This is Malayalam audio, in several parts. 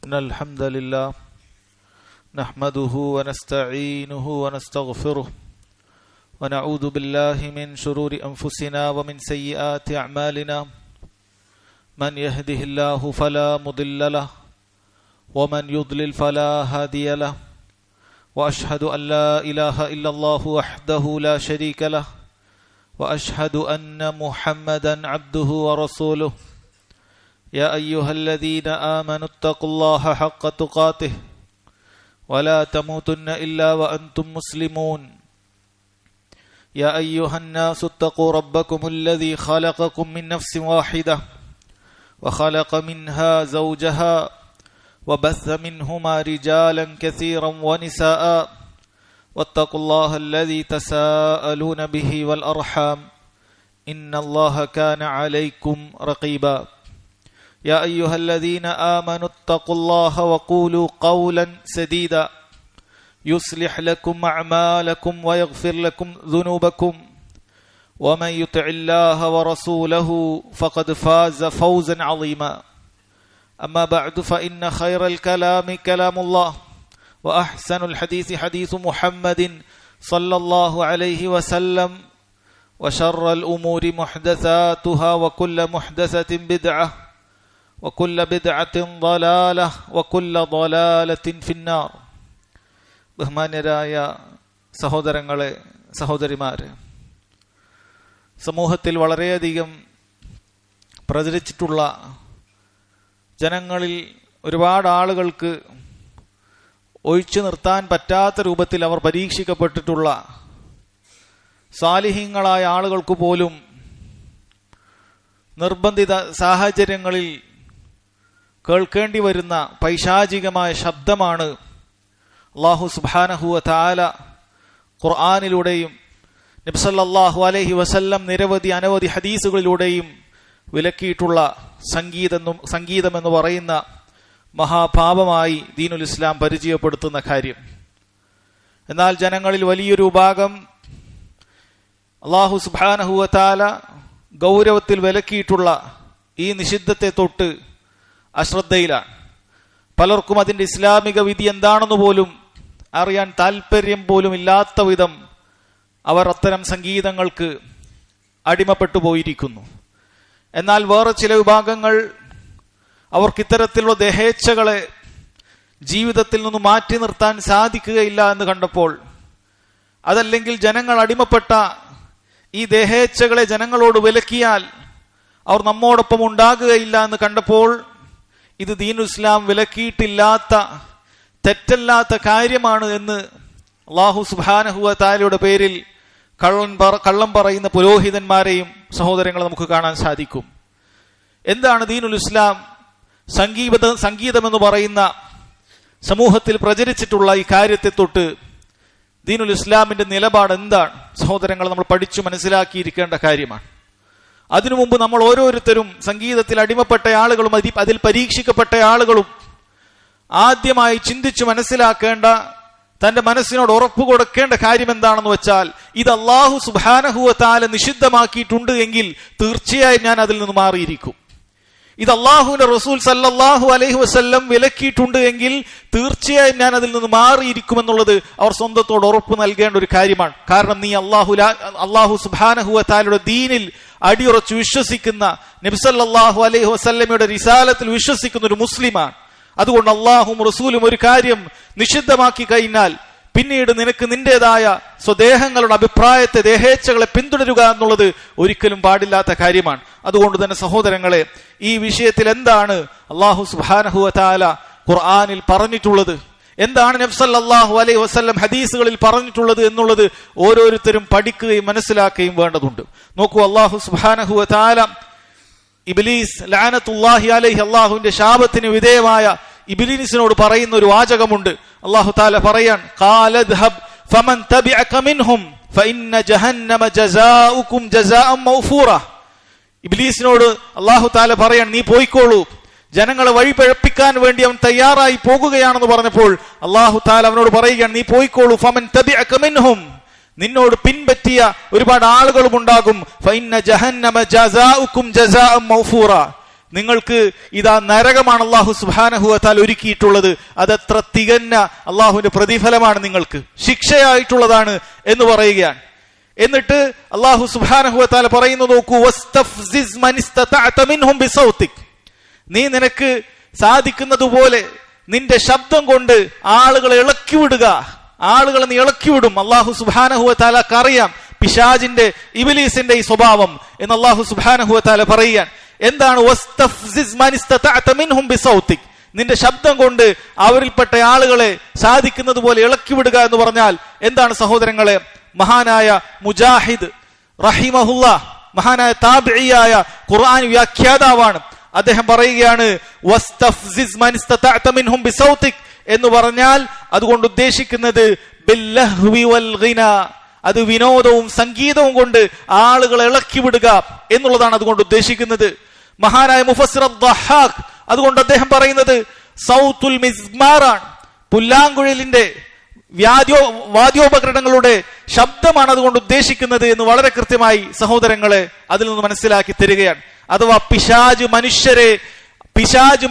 إن الحمد لله نحمده ونستعينه ونستغفره ونعوذ بالله من شرور أنفسنا ومن سيئات أعمالنا من يهده الله فلا مضل له ومن يضلل فلا هادي له وأشهد أن لا إله إلا الله وحده لا شريك له وأشهد أن محمدا عبده ورسوله يا أيها الذين آمنوا اتقوا الله حق تقاته ولا تموتن إلا وأنتم مسلمون يا أيها الناس اتقوا ربكم الذي خلقكم من نفس واحدة وخلق منها زوجها وبث منهما رجالا كثيرا ونساء واتقوا الله الذي تساءلون به والأرحام إن الله كان عليكم رقيبا يا أيها الذين آمنوا اتقوا الله وقولوا قولا سديدا يصلح لكم أعمالكم ويغفر لكم ذنوبكم ومن يطع الله ورسوله فقد فاز فوزا عظيما أما بعد فإن خير الكلام كلام الله وأحسن الحديث حديث محمد صلى الله عليه وسلم وشر الأمور محدثاتها وكل محدثة بدعة وكل بدعة ضلالة وكل ضلالة في النار. ബഹുമാന്യരായ സഹോദരങ്ങളെ, സഹോദരിമാരെ, സമൂഹത്തിൽ വളരെയധികം പ്രചരിച്ചിട്ടുള്ള, ജനങ്ങളിൽ ഒരുപാട് ആളുകൾക്ക് ഒഴിച്ചു നിർത്താൻ പറ്റാത്ത രൂപത്തിൽ അവർ പരീക്ഷിക്കപ്പെട്ടിട്ടുള്ള, സാലിഹീങ്ങളായ ആളുകൾക്ക് പോലും നിർബന്ധിത സാഹചര്യങ്ങളിൽ കേൾക്കേണ്ടി വരുന്ന പൈശാചികമായ ശബ്ദമാണ് അല്ലാഹു സുബ്ഹാനഹു വ തആല ഖുർആനിലൂടെയും നബി സല്ലല്ലാഹു അലൈഹി വസല്ലം അനവധി ഹദീസുകളിലൂടെയും വിലക്കിയിട്ടുള്ള സംഗീതമെന്ന് പറയുന്ന മഹാപാപമായി ദീനുൽ ഇസ്ലാം പരിചയപ്പെടുത്തുന്ന കാര്യം. എന്നാൽ ജനങ്ങളിൽ വലിയൊരു വിഭാഗം അല്ലാഹു സുബ്ഹാനഹു വ തആല ഗൗരവത്തിൽ വിലക്കിയിട്ടുള്ള ഈ നിഷിദ്ധത്തെ തൊട്ട് അശ്രദ്ധയിലാണ്. പലർക്കും അതിൻ്റെ ഇസ്ലാമിക വിധി എന്താണെന്ന് പോലും അറിയാൻ താല്പര്യം പോലും ഇല്ലാത്ത വിധം അവർ അത്തരം സംഗീതങ്ങൾക്ക് അടിമപ്പെട്ടു പോയിരിക്കുന്നു. എന്നാൽ വേറെ ചില വിഭാഗങ്ങൾ അവർക്ക് ഇത്തരത്തിലുള്ള ദേഹേച്ഛകളെ ജീവിതത്തിൽ നിന്ന് മാറ്റി നിർത്താൻ സാധിക്കുകയില്ല എന്ന് കണ്ടപ്പോൾ, അതല്ലെങ്കിൽ ജനങ്ങൾ അടിമപ്പെട്ട ഈ ദേഹേച്ഛകളെ ജനങ്ങളോട് വിലക്കിയാൽ അവർ നമ്മോടൊപ്പം ഉണ്ടാകുകയില്ല എന്ന് കണ്ടപ്പോൾ, ഇത് ദീനുൽ ഇസ്ലാം വിലക്കിയിട്ടില്ലാത്ത, തെറ്റല്ലാത്ത കാര്യമാണ് എന്ന് അല്ലാഹു സുബ്ഹാനഹു വ തആലയുടെ പേരിൽ കള്ളം പറയുന്ന പുരോഹിതന്മാരെയും സഹോദരങ്ങളെ നമുക്ക് കാണാൻ സാധിക്കും. എന്താണ് ദീനുൽ ഇസ്ലാം? സംഗീതമെന്ന് പറയുന്ന സമൂഹത്തിൽ പ്രചരിച്ചിട്ടുള്ള ഈ കാര്യത്തെ തൊട്ട് ദീനുൽ ഇസ്ലാമിന്റെ നിലപാട് എന്താണ്? സഹോദരങ്ങളെ, നമ്മൾ പഠിച്ചു മനസ്സിലാക്കിയിരിക്കേണ്ട കാര്യമാണ്. അതിനു മുമ്പ് നമ്മൾ ഓരോരുത്തരും സംഗീതത്തിൽ അടിമപ്പെട്ട ആളുകളും അതിൽ പരീക്ഷിക്കപ്പെട്ട ആളുകളും ആദ്യമായി ചിന്തിച്ചു മനസ്സിലാക്കേണ്ട, തന്റെ മനസ്സിനോട് ഉറപ്പ് കൊടുക്കേണ്ട കാര്യം എന്താണെന്ന് വെച്ചാൽ, ഇത് അല്ലാഹു സുബ്ഹാനഹു വ തആല നിഷിദ്ധമാക്കിയിട്ടുണ്ട് എങ്കിൽ തീർച്ചയായും ഞാൻ അതിൽ നിന്ന് മാറിയിരിക്കും. ഇത് അല്ലാഹുവിന്റെ റസൂൽ സല്ലല്ലാഹു അലൈഹി വസല്ലം വിലക്കിയിട്ടുണ്ട് എങ്കിൽ തീർച്ചയായും ഞാൻ അതിൽ നിന്ന് മാറിയിരിക്കുമെന്നുള്ളത് അവർ സ്വന്തത്തോട് ഉറപ്പ് നൽകേണ്ട ഒരു കാര്യമാണ്. കാരണം നീ അല്ലാഹു സുബ്ഹാനഹു വ തആലയുടെ ദീനിൽ അടിയുറച്ചു വിശ്വസിക്കുന്ന, നബി സല്ലല്ലാഹു അലൈഹി വസല്ലമയുടെ റിസാലത്തിൽ വിശ്വസിക്കുന്ന ഒരു മുസ്ലിമാണ്. അതുകൊണ്ട് അല്ലാഹുവും റസൂലും ഒരു കാര്യം നിഷിദ്ധമാക്കി കഴിഞ്ഞാൽ പിന്നീട് നിനക്ക് നിന്റേതായ സ്വദേഹങ്ങളുടെ അഭിപ്രായത്തെ, ദേഹേച്ഛകളെ പിന്തുടരുക എന്നുള്ളത് ഒരിക്കലും പാടില്ലാത്ത കാര്യമാണ്. അതുകൊണ്ട് തന്നെ സഹോദരങ്ങളെ, ഈ വിഷയത്തിൽ എന്താണ് അല്ലാഹു സുബ്ഹാനഹു വ തആല ഖുർആനിൽ പറഞ്ഞിട്ടുള്ളത്, എന്താണ് നബി സല്ലല്ലാഹു അലൈഹി വസല്ലം ഹദീസുകളിൽ പറഞ്ഞിട്ടുള്ളത് എന്നുള്ളത് ഓരോരുത്തരും പഠിക്കുകയും മനസ്സിലാക്കുകയും വേണ്ടതുണ്ട്. നോക്കൂ, അല്ലാഹു സുബ്ഹാനഹു വ തആല ഇബ്ലീസ് ലഅനത്തുല്ലാഹി അലൈഹി, അല്ലാഹുവിന്റെ ശാപത്തിന് വിധേയമായ ഇബ്ലീസിനോട് പറയുന്ന ഒരു വാചകമുണ്ട്. അല്ലാഹു തആല പറയാൻ, ഖാലദ്ഹബ് ഫമൻ തബിഅക മിൻഹും ഫഇന്ന ജഹന്നമ ജസാഉകും ജസാഅൻ മൗഫൂറ. ഇബ്ലീസിനോട് അല്ലാഹു തആല പറയാൻ, നീ പോയിക്കോളൂ, ജനങ്ങളെ വഴിപഴപ്പിക്കാൻ വേണ്ടി അവൻ തയ്യാറായി പോകുകയാണെന്ന് പറഞ്ഞപ്പോൾ അല്ലാഹു തആല അവനോട് പറയുകയാണ്, നീ പോയിക്കോളൂ, ഫമൻ തബിഅക മിൻഹും, നിന്നോട് പിൻപറ്റിയ ഒരുപാട് ആളുകളും ഉണ്ടാകും, ഫഇന്ന ജഹന്നമ ജസാഉകും ജസാഅൻ മൗഫൂറ, നിങ്ങൾക്ക് ഇതാ നരകമാണ് അല്ലാഹു സുബ്ഹാനഹു വ തആല ഒരുക്കിയിട്ടുള്ളത്, അതെത്ര തികഞ്ഞ അള്ളാഹുവിന്റെ പ്രതിഫലമാണ്, നിങ്ങൾക്ക് ശിക്ഷയായിട്ടുള്ളതാണ് എന്ന് പറയുകയാണ്. എന്നിട്ട് അല്ലാഹു സുബ്ഹാനഹു വ തആല പറയുന്നു, നോക്കൂ, വസ്തഫ്സിസ് മൻ ഇസ്തതഅത മിൻഹും ബിസൗതിക്, നീ നിനക്ക് സാധിക്കുന്നതുപോലെ നിന്റെ ശബ്ദം കൊണ്ട് ആളുകളെ ഇളക്കിവിടുക, ആളുകളെ നീ ഇളക്കിവിടും. അല്ലാഹു സുബ്ഹാനഹു വ തആലക്ക് അറിയാം പിശാചിന്റെ ഇബ്ലീസിന്റെ ഈ സ്വഭാവം എന്ന് അല്ലാഹു സുബ്ഹാനഹു വ തആല പറയുകയാണ്. എന്താണ് വസ്തഫ്സിസ് മൻ ഇസ്തതഅത മിൻഹും ബിസൗതിക്, നിന്റെ ശബ്ദം കൊണ്ട് അവരിൽപ്പെട്ട ആളുകളെ സാധിക്കുന്നത് പോലെ ഇളക്കിവിടുക എന്ന് പറഞ്ഞാൽ എന്താണ് സഹോദരങ്ങളെ? മഹാനായ മുജാഹിദ് റഹിമഹുല്ലാഹ്, മഹാനായ താബിഈയായ ഖുർആൻ വ്യാഖ്യാതാവാണ്. അദ്ദേഹം പറയുകയാണ് വസ്തഫ്സിസ് മൻ ഇസ്തതഅത മിൻഹും ബിസൗതിക് എന്ന് പറഞ്ഞാൽ അതുകൊണ്ട് ഉദ്ദേശിക്കുന്നത് ബില്ലഹ്വി വൽ ഗിനാ, അത് വിനോദവും സംഗീതവും കൊണ്ട് ആളുകളെ ഇളക്കിവിടുക എന്നുള്ളതാണ് അതുകൊണ്ട് ഉദ്ദേശിക്കുന്നത്. മഹാനായ മുഫസ്സിർ അദ്ദഹാഖ് അതുകൊണ്ട് അദ്ദേഹം പറയുന്നത് സൗത്തുൽ മിസ്മാറാണ്, പുല്ലാങ്കുഴലിന്റെ വാദ്യോപകരണങ്ങളുടെ ശബ്ദമാണ് അതുകൊണ്ട് ഉദ്ദേശിക്കുന്നത് എന്ന് വളരെ കൃത്യമായി സഹോദരങ്ങളെ അതിൽ നിന്ന് മനസ്സിലാക്കി തരികയാണ്. അഥവാ പിശാച്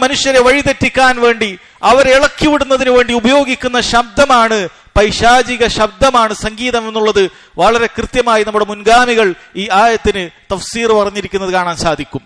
മനുഷ്യരെ വഴിതെറ്റിക്കാൻ വേണ്ടി അവരെ ഇളക്കിവിടുന്നതിന് വേണ്ടി ഉപയോഗിക്കുന്ന ശബ്ദമാണ്, പൈശാചിക ശബ്ദമാണ് സംഗീതം എന്നുള്ളത് വളരെ കൃത്യമായി നമ്മുടെ മുൻഗാമികൾ ഈ ആയത്തിന് തഫ്സീർ പറഞ്ഞിരിക്കുന്നത് കാണാൻ സാധിക്കും.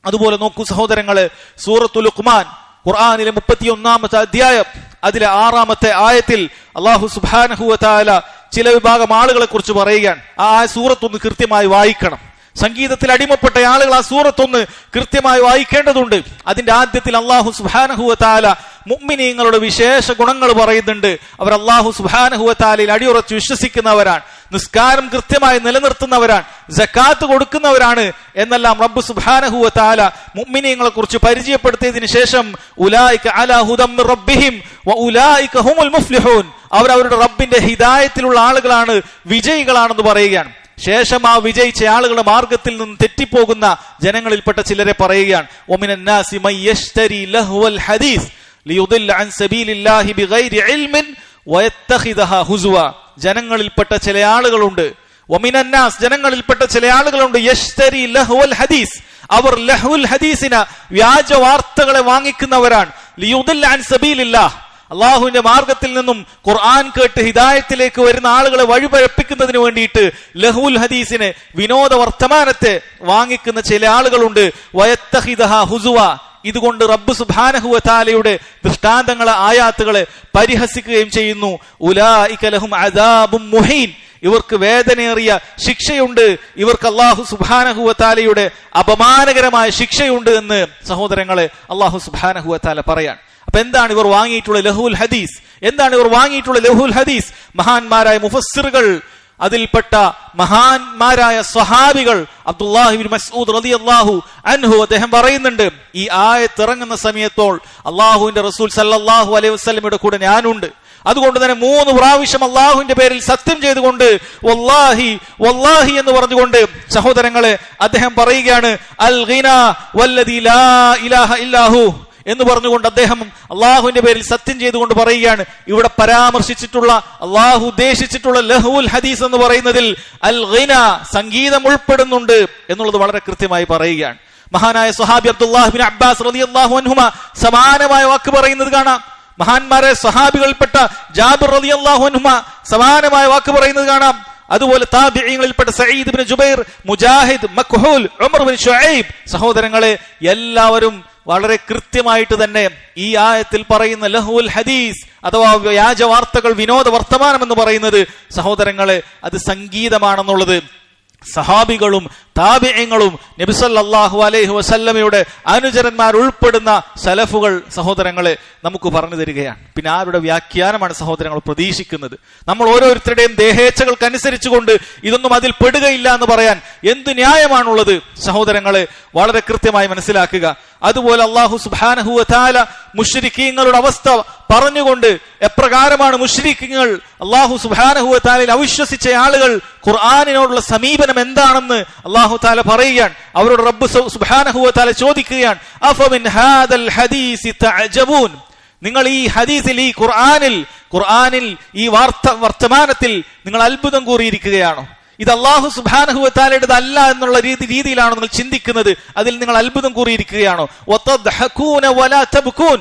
അതുപോലെ നോക്കൂ സഹോദരങ്ങളെ, സൂറത്തുൽ ലുഖ്മാൻ ഖുർആനിലെ 31-ാമത്തെ അധ്യായം അതിലെ 6-ാമത്തെ ആയത്തിൽ അല്ലാഹു സുബ്ഹാനഹു വ തആല ചില വിഭാഗം ആളുകളെ കുറിച്ച് പറയുകയാണ്. ആ സൂറത്തൊന്ന് കൃത്യമായി വായിക്കണം. സംഗീതത്തിൽ അടിമപ്പെട്ട ആളുകൾ ആ സൂറത്തൊന്ന് കൃത്യമായി വായിക്കേണ്ടതുണ്ട്. അതിന്റെ ആദ്യത്തിൽ അല്ലാഹു സുബ്ഹാനഹു വ തആല മുഅ്മിനീങ്ങളുടെ വിശേഷ ഗുണങ്ങൾ പറയുന്നുണ്ട്. അവർ അല്ലാഹു സുബ്ഹാനഹു വ തആലയിൽ അടിയുറച്ച് വിശ്വസിക്കുന്നവരാണ്, നിസ്കാരം കൃത്യമായി നിലനിർത്തുന്നവരാണ്, സക്കാത്ത് കൊടുക്കുന്നവരാണ് എന്നെല്ലാം റബ്ബ് സുബ്ഹാനഹു വ തആല മുഅ്മിനീങ്ങളെ കുറിച്ച് പരിചയപ്പെടുത്തിയതിനു ശേഷം ഉലൈക അലാ ഹുദം മിർ റബ്ബിഹിം വ ഉലൈക ഹുമുൽ മുഫ്ലിഹൂൻ, അവർ അവരുടെ റബ്ബിന്റെ ഹിദായത്തിലുള്ള ആളുകളാണ്, വിജയികളാണെന്ന് പറയുകയാണ്. ശേഷം ആ വിജയിച്ച ആളുകളുടെ മാർഗത്തിൽ നിന്ന് തെറ്റിപ്പോകുന്ന ജനങ്ങളിൽപ്പെട്ട ചിലരെ പറയുകയാണ്. വമിനൻ നാസി മൻ യശ്തരി ലഹ്വൽ ഹദീസ് ലിയുദില്ല അൻ സബീലില്ലാഹി ബിഗൈരി ഇൽമിൻ വയത്തഖിദഹാ ഹുസുവ, ജനങ്ങളിൽപ്പെട്ട ചില ആളുകളുണ്ട്. വമിനൻ നാസ്, ജനങ്ങളിൽപ്പെട്ട ചില ആളുകളുണ്ട്, യശ്തരി ലഹ്വൽ ഹദീസ്, അവർ ലഹ്വുൽ ഹദീസിന വ്യാജ വാർത്തകളെ വാങ്ങിക്കുന്നവരാണ്. ലിയുദില്ല അൻ സബീലില്ലാഹ്, അള്ളാഹുവിന്റെ മാർഗത്തിൽ നിന്നും ഖുർആൻ കേട്ട് ഹിദായത്തിലേക്ക് വരുന്ന ആളുകളെ വഴിപഴപ്പിക്കുന്നതിന് വേണ്ടിയിട്ട് ലഹുൽ ഹദീസിനെ, വിനോദ വർത്തമാനത്തെ വാങ്ങിക്കുന്ന ചില ആളുകളുണ്ട്. വയത്തഖിദഹാ ഹുസുവ, ഇതുകൊണ്ട് റബ്ബ് സുബ്ഹാനഹു വ തആലയുടെ ദൃഷ്ടാന്തങ്ങളെ, ആയാത്തുകളെ പരിഹസിക്കുകയും ചെയ്യുന്നു. ഉലൈക ലഹും അദാബും മുഹീൻ, ഇവർക്ക് വേദനയേറിയ ശിക്ഷയുണ്ട്, ഇവർക്ക് അല്ലാഹു സുബ്ഹാനഹു വ തആലയുടെ അപമാനകരമായ ശിക്ഷയുണ്ട് എന്ന് സഹോദരങ്ങളെ അല്ലാഹു സുബ്ഹാനഹു വ തആല പറയാൻ. അപ്പൊ എന്താണ് ഇവർ വാങ്ങിയിട്ടുള്ള ലഹുൽ ഹദീസ്? എന്താണ് ഇവർ വാങ്ങിയിട്ടുള്ള ലഹുൽ ഹദീസ്? മഹാന്മാരായ മുഫസ്സിറുകൾ, അതിൽപ്പെട്ട മഹാന്മാരായ സ്വഹാബികൾ, അബ്ദുല്ലാഹി ഇബ്നു മസ്ഊദ് റളിയല്ലാഹു അൻഹു അദ്ദേഹം പറയുന്നുണ്ട്, ഈ ആയത്ത് ഇറങ്ങുന്ന സമയത്തോൾ അല്ലാഹുവിന്റെ റസൂൽ സല്ലല്ലാഹു അലൈഹി വസല്ലമയുടെ കൂടെ ഞാനുണ്ട്. അതുകൊണ്ട് തന്നെ 3 പ്രാവശ്യം അല്ലാഹുവിന്റെ പേരിൽ സത്യം ചെയ്തുകൊണ്ട് വല്ലാഹി വല്ലാഹി എന്ന് പറഞ്ഞുകൊണ്ട് സഹോദരങ്ങളെ അദ്ദേഹം പറയുകയാണ്, അൽ ഗിനാ വല്ലദി ലാ ഇലാഹ ഇല്ലാഹു എന്ന് പറഞ്ഞുകൊണ്ട് അദ്ദേഹം അള്ളാഹുവിന്റെ പേരിൽ സത്യം ചെയ്തുകൊണ്ട് പറയുകയാണ്. ഇവിടെ പരാമർശിച്ചിട്ടുള്ള, അള്ളാഹു ഉദ്ദേശിച്ചിട്ടുള്ള ലഹുൽ ഹദീസ് എന്ന് പറയുന്നതിൽ അൽ ഗിന, സംഗീതം ഉൾപ്പെടുന്നുണ്ട് എന്നുള്ളത് വളരെ കൃത്യമായി പറയുകയാണ്. മഹാനായ സ്വഹാബി അബ്ദുല്ലാഹി ഇബ്നു അബ്ബാസ് റളിയല്ലാഹു അൻഹുമ സമാനമായ വാക്ക് പറയുന്നത് കാണാം. മഹാന്മാരെ സ്വഹാബികൾപ്പെട്ട ജാബിർ റളിയല്ലാഹു അൻഹുമ സമാനമായ വാക്ക് പറയുന്നത് കാണാം. അതുപോലെ താബിഈങ്ങളിൽപ്പെട്ട സഈദ് ഇബ്നു ജുബൈർ, മുജാഹിദ്, മക്ഹൂൽ, ഉമർ ഇബ്നു ശുഐബ്, സഹോദരങ്ങളെ എല്ലാവരും വളരെ കൃത്യമായിട്ട് തന്നെ ഈ ആയത്തിൽ പറയുന്ന ലഹുൽ ഹദീസ് അഥവാ വ്യാജ വാർത്തകൾ, വിനോദ വർത്തമാനം എന്ന് പറയുന്നത് സഹോദരങ്ങളെ അത് സംഗീതമാണെന്നുള്ളത് സഹാബികളും താബിഈങ്ങളും നബി സല്ലല്ലാഹു അലൈഹി വസല്ലമയുടെ അനുചരന്മാർ ഉൾപ്പെടുന്ന സലഫുകൾ സഹോദരങ്ങളെ നമുക്ക് പറഞ്ഞു തരികയാണ്. പിന്നെ ആരുടെ വ്യാഖ്യാനമാണ് സഹോദരങ്ങൾ പ്രതീക്ഷിക്കുന്നത്? നമ്മൾ ഓരോരുത്തരുടെയും ദേഹേച്ഛകൾക്കനുസരിച്ചുകൊണ്ട് ഇതൊന്നും അതിൽ പെടുകയില്ല എന്ന് പറയാൻ എന്ത് ന്യായമാണുള്ളത്? സഹോദരങ്ങളെ വളരെ കൃത്യമായി മനസ്സിലാക്കുക. അതുപോലെ അല്ലാഹു സുബ്ഹാനഹു വ തആല മുശ്രിക്കീങ്ങളുടെ അവസ്ഥ പറഞ്ഞുകൊണ്ട് എപ്രകാരമാണ് മുശ്രിക്കീങ്ങൾ അല്ലാഹു സുബ്ഹാനഹു വ തആലയിൽ അവിശ്വസിച്ച ആളുകൾ ഖുർആനിനോടുള്ള സമീപനം എന്താണെന്ന് അല്ലാഹു തആല പറയുകയാണ്. അവരോട് റബ്ബ് സുബ്ഹാനഹു വ തആല ചോദിക്കുകയാണ്, അഫമിൻ ഹാദൽ ഹദീസി തഅജബൂൻ, നിങ്ങൾ ഈ ഹദീസിൽ, ഈ ഖുർആനിൽ ഈ വർത്തമാനത്തിൽ നിങ്ങൾ അത്ഭുതം കൂറിയിരിക്കുകയാണോ? ഇത് അല്ലാഹു സുബ്ഹാനഹു വ തആലയുടേതല്ല എന്നുള്ള രീതിയിലാണോ നിങ്ങൾ ചിന്തിക്കുന്നത്? അതിൽ നിങ്ങൾ അത്ഭുതം കൂറിയിരിക്കുകയാണോ? വതദ്ഹകൂന വലാ തബ്കൂൻ,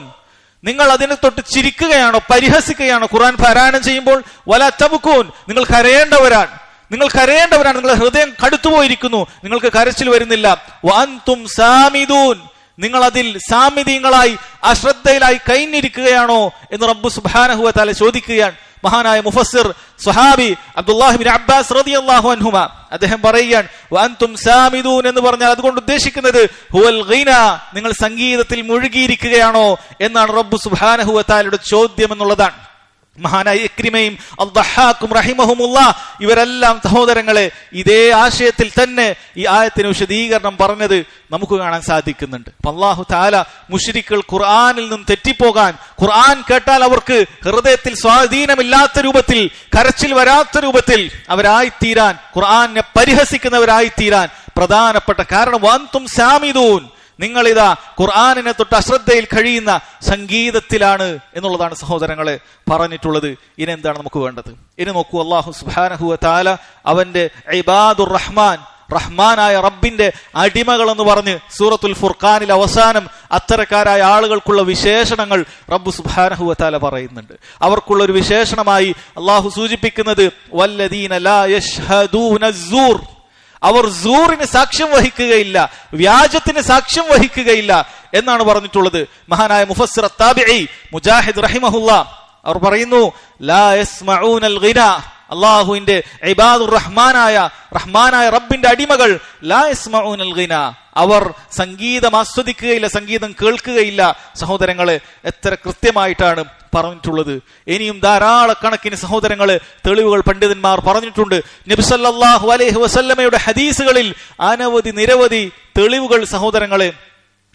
നിങ്ങൾ അതിനെ തൊട്ട് ചിരിക്കുകയാണോ, പരിഹസിക്കുകയാണോ? ഖുർആൻ പാരായണം ചെയ്യുമ്പോൾ വലാ തബ്കൂൻ, നിങ്ങൾ കരയേണ്ടവരാണ്, നിങ്ങളുടെ ഹൃദയം കടുത്തുപോയിരിക്കുന്നു, നിങ്ങൾക്ക് കരച്ചിൽ വരുന്നില്ല. വഅൻതും സാമിദൂൻ, നിങ്ങൾ അതിൽ സാമിദീങ്ങളായി അശ്രദ്ധയിലായി കൈഞ്ഞിരിക്കുകയാണോ എന്ന് റബ്ബ് സുബ്ഹാനഹു വ തആല ചോദിക്കുകയാണ്. മഹാനായ മുഫസ്സിർ സ്വഹാബി അബ്ദുല്ലാഹി ഇബ്നു അബ്ബാസ് റളിയല്ലാഹു അൻഹുമ അദ്ദേഹം പറയുകയാണ്, വഅൻതും സാമിദൂൻ എന്ന് പറഞ്ഞാൽ അതുകൊണ്ട് ഉദ്ദേശിക്കുന്നത് ഹുവൽ ഗിന, നിങ്ങൾ സംഗീതത്തിൽ മുഴുകിയിരിക്കുകയാണോ എന്നാണ് റബ്ബ് സുബ്ഹാനഹു വ തആലയുടെ ചോദ്യം എന്നുള്ളതാണ്. മഹാനായ ഇക്രിമയും അദ്ദഹാഖും റഹിമഹുമുല്ലാഹ് ഇവരെല്ലാം സഹോദരങ്ങളെ ഇതേ ആശയത്തിൽ തന്നെ ഈ ആയത്തിന് വിശദീകരണം പറഞ്ഞത് നമുക്ക് കാണാൻ സാധിക്കുന്നുണ്ട്. അല്ലാഹു തആല മുശ്രിക്കുകൾ ഖുർആനിൽ നിന്ന് തെറ്റിപ്പോകാൻ, ഖുർആൻ കേട്ടാൽ അവർക്ക് ഹൃദയത്തിൽ സ്വാധീനമില്ലാത്ത രൂപത്തിൽ, കരച്ചിൽ വരാത്ത രൂപത്തിൽ അവരായിത്തീരാൻ, ഖുർആനെ പരിഹസിക്കുന്നവരായിത്തീരാൻ പ്രധാനപ്പെട്ട കാരണം വഅൻതും സാമിദൂൻ, നിങ്ങളിതാ ഖുർആനിനെ തൊട്ട് അശ്രദ്ധയിൽ കഴിയുന്ന സംഗീതത്തിലാണ് എന്നുള്ളതാണ് സഹോദരങ്ങളെ പറഞ്ഞിട്ടുള്ളത്. ഇനി എന്താണ് നമുക്ക് വേണ്ടത്? ഇനി നോക്കൂ, അല്ലാഹു സുബ്ഹാനഹു വ തആല അവന്റെ ഇബാദുർ റഹ്മാൻ, റഹ്മാനായ റബ്ബിന്റെ അടിമകൾ എന്ന് പറഞ്ഞ് സൂറത്തുൽ ഫുർഖാനിൽ അവസാനം അത്തരക്കാരായ ആളുകൾക്കുള്ള വിശേഷണങ്ങൾ റബ്ബ് സുബ്ഹാനഹു വ തആല പറയുന്നുണ്ട്. അവർക്കുള്ള ഒരു വിശേഷണമായി അല്ലാഹു സൂചിപ്പിക്കുന്നത് വല്ലദീന ലാ യശ്ഹദൂന അസ്സൂർ, അവർ സൂറിന് സാക്ഷ്യം വഹിക്കുകയില്ല, വ്യാജത്തിന് സാക്ഷ്യം വഹിക്കുകയില്ല എന്നാണ് പറഞ്ഞിട്ടുള്ളത്. മഹാനായ മുഫസ്സിർ അത്താബിഈ മുജാഹിദ് റഹിമഹുല്ലാ അവർ പറയുന്നു, ലാ യസ്മഊനൽ ഗിന, അല്ലാഹുവിന്റെ ഇബാദുർ റഹ്മാനായ റബ്ബിന്റെ അടിമകൾ ലാ യസ്മഊനൽ ഗിന, അവർ സംഗീതം ആസ്വദിക്കുകയില്ല, സംഗീതം കേൾക്കുകയില്ല. സഹോദരങ്ങളെ എത്ര കൃത്യമായിട്ടാണ് പറഞ്ഞിട്ടുള്ളത്. ഇനിയും ധാരാളക്കണക്കിന് സഹോദരങ്ങളെ തെളിവുകൾ പണ്ഡിതന്മാർ പറഞ്ഞിട്ടുണ്ട്. നബി സല്ലല്ലാഹു അലൈഹി വസല്ലമയുടെ ഹദീസുകളിൽ നിരവധി തെളിവുകൾ സഹോദരങ്ങളെ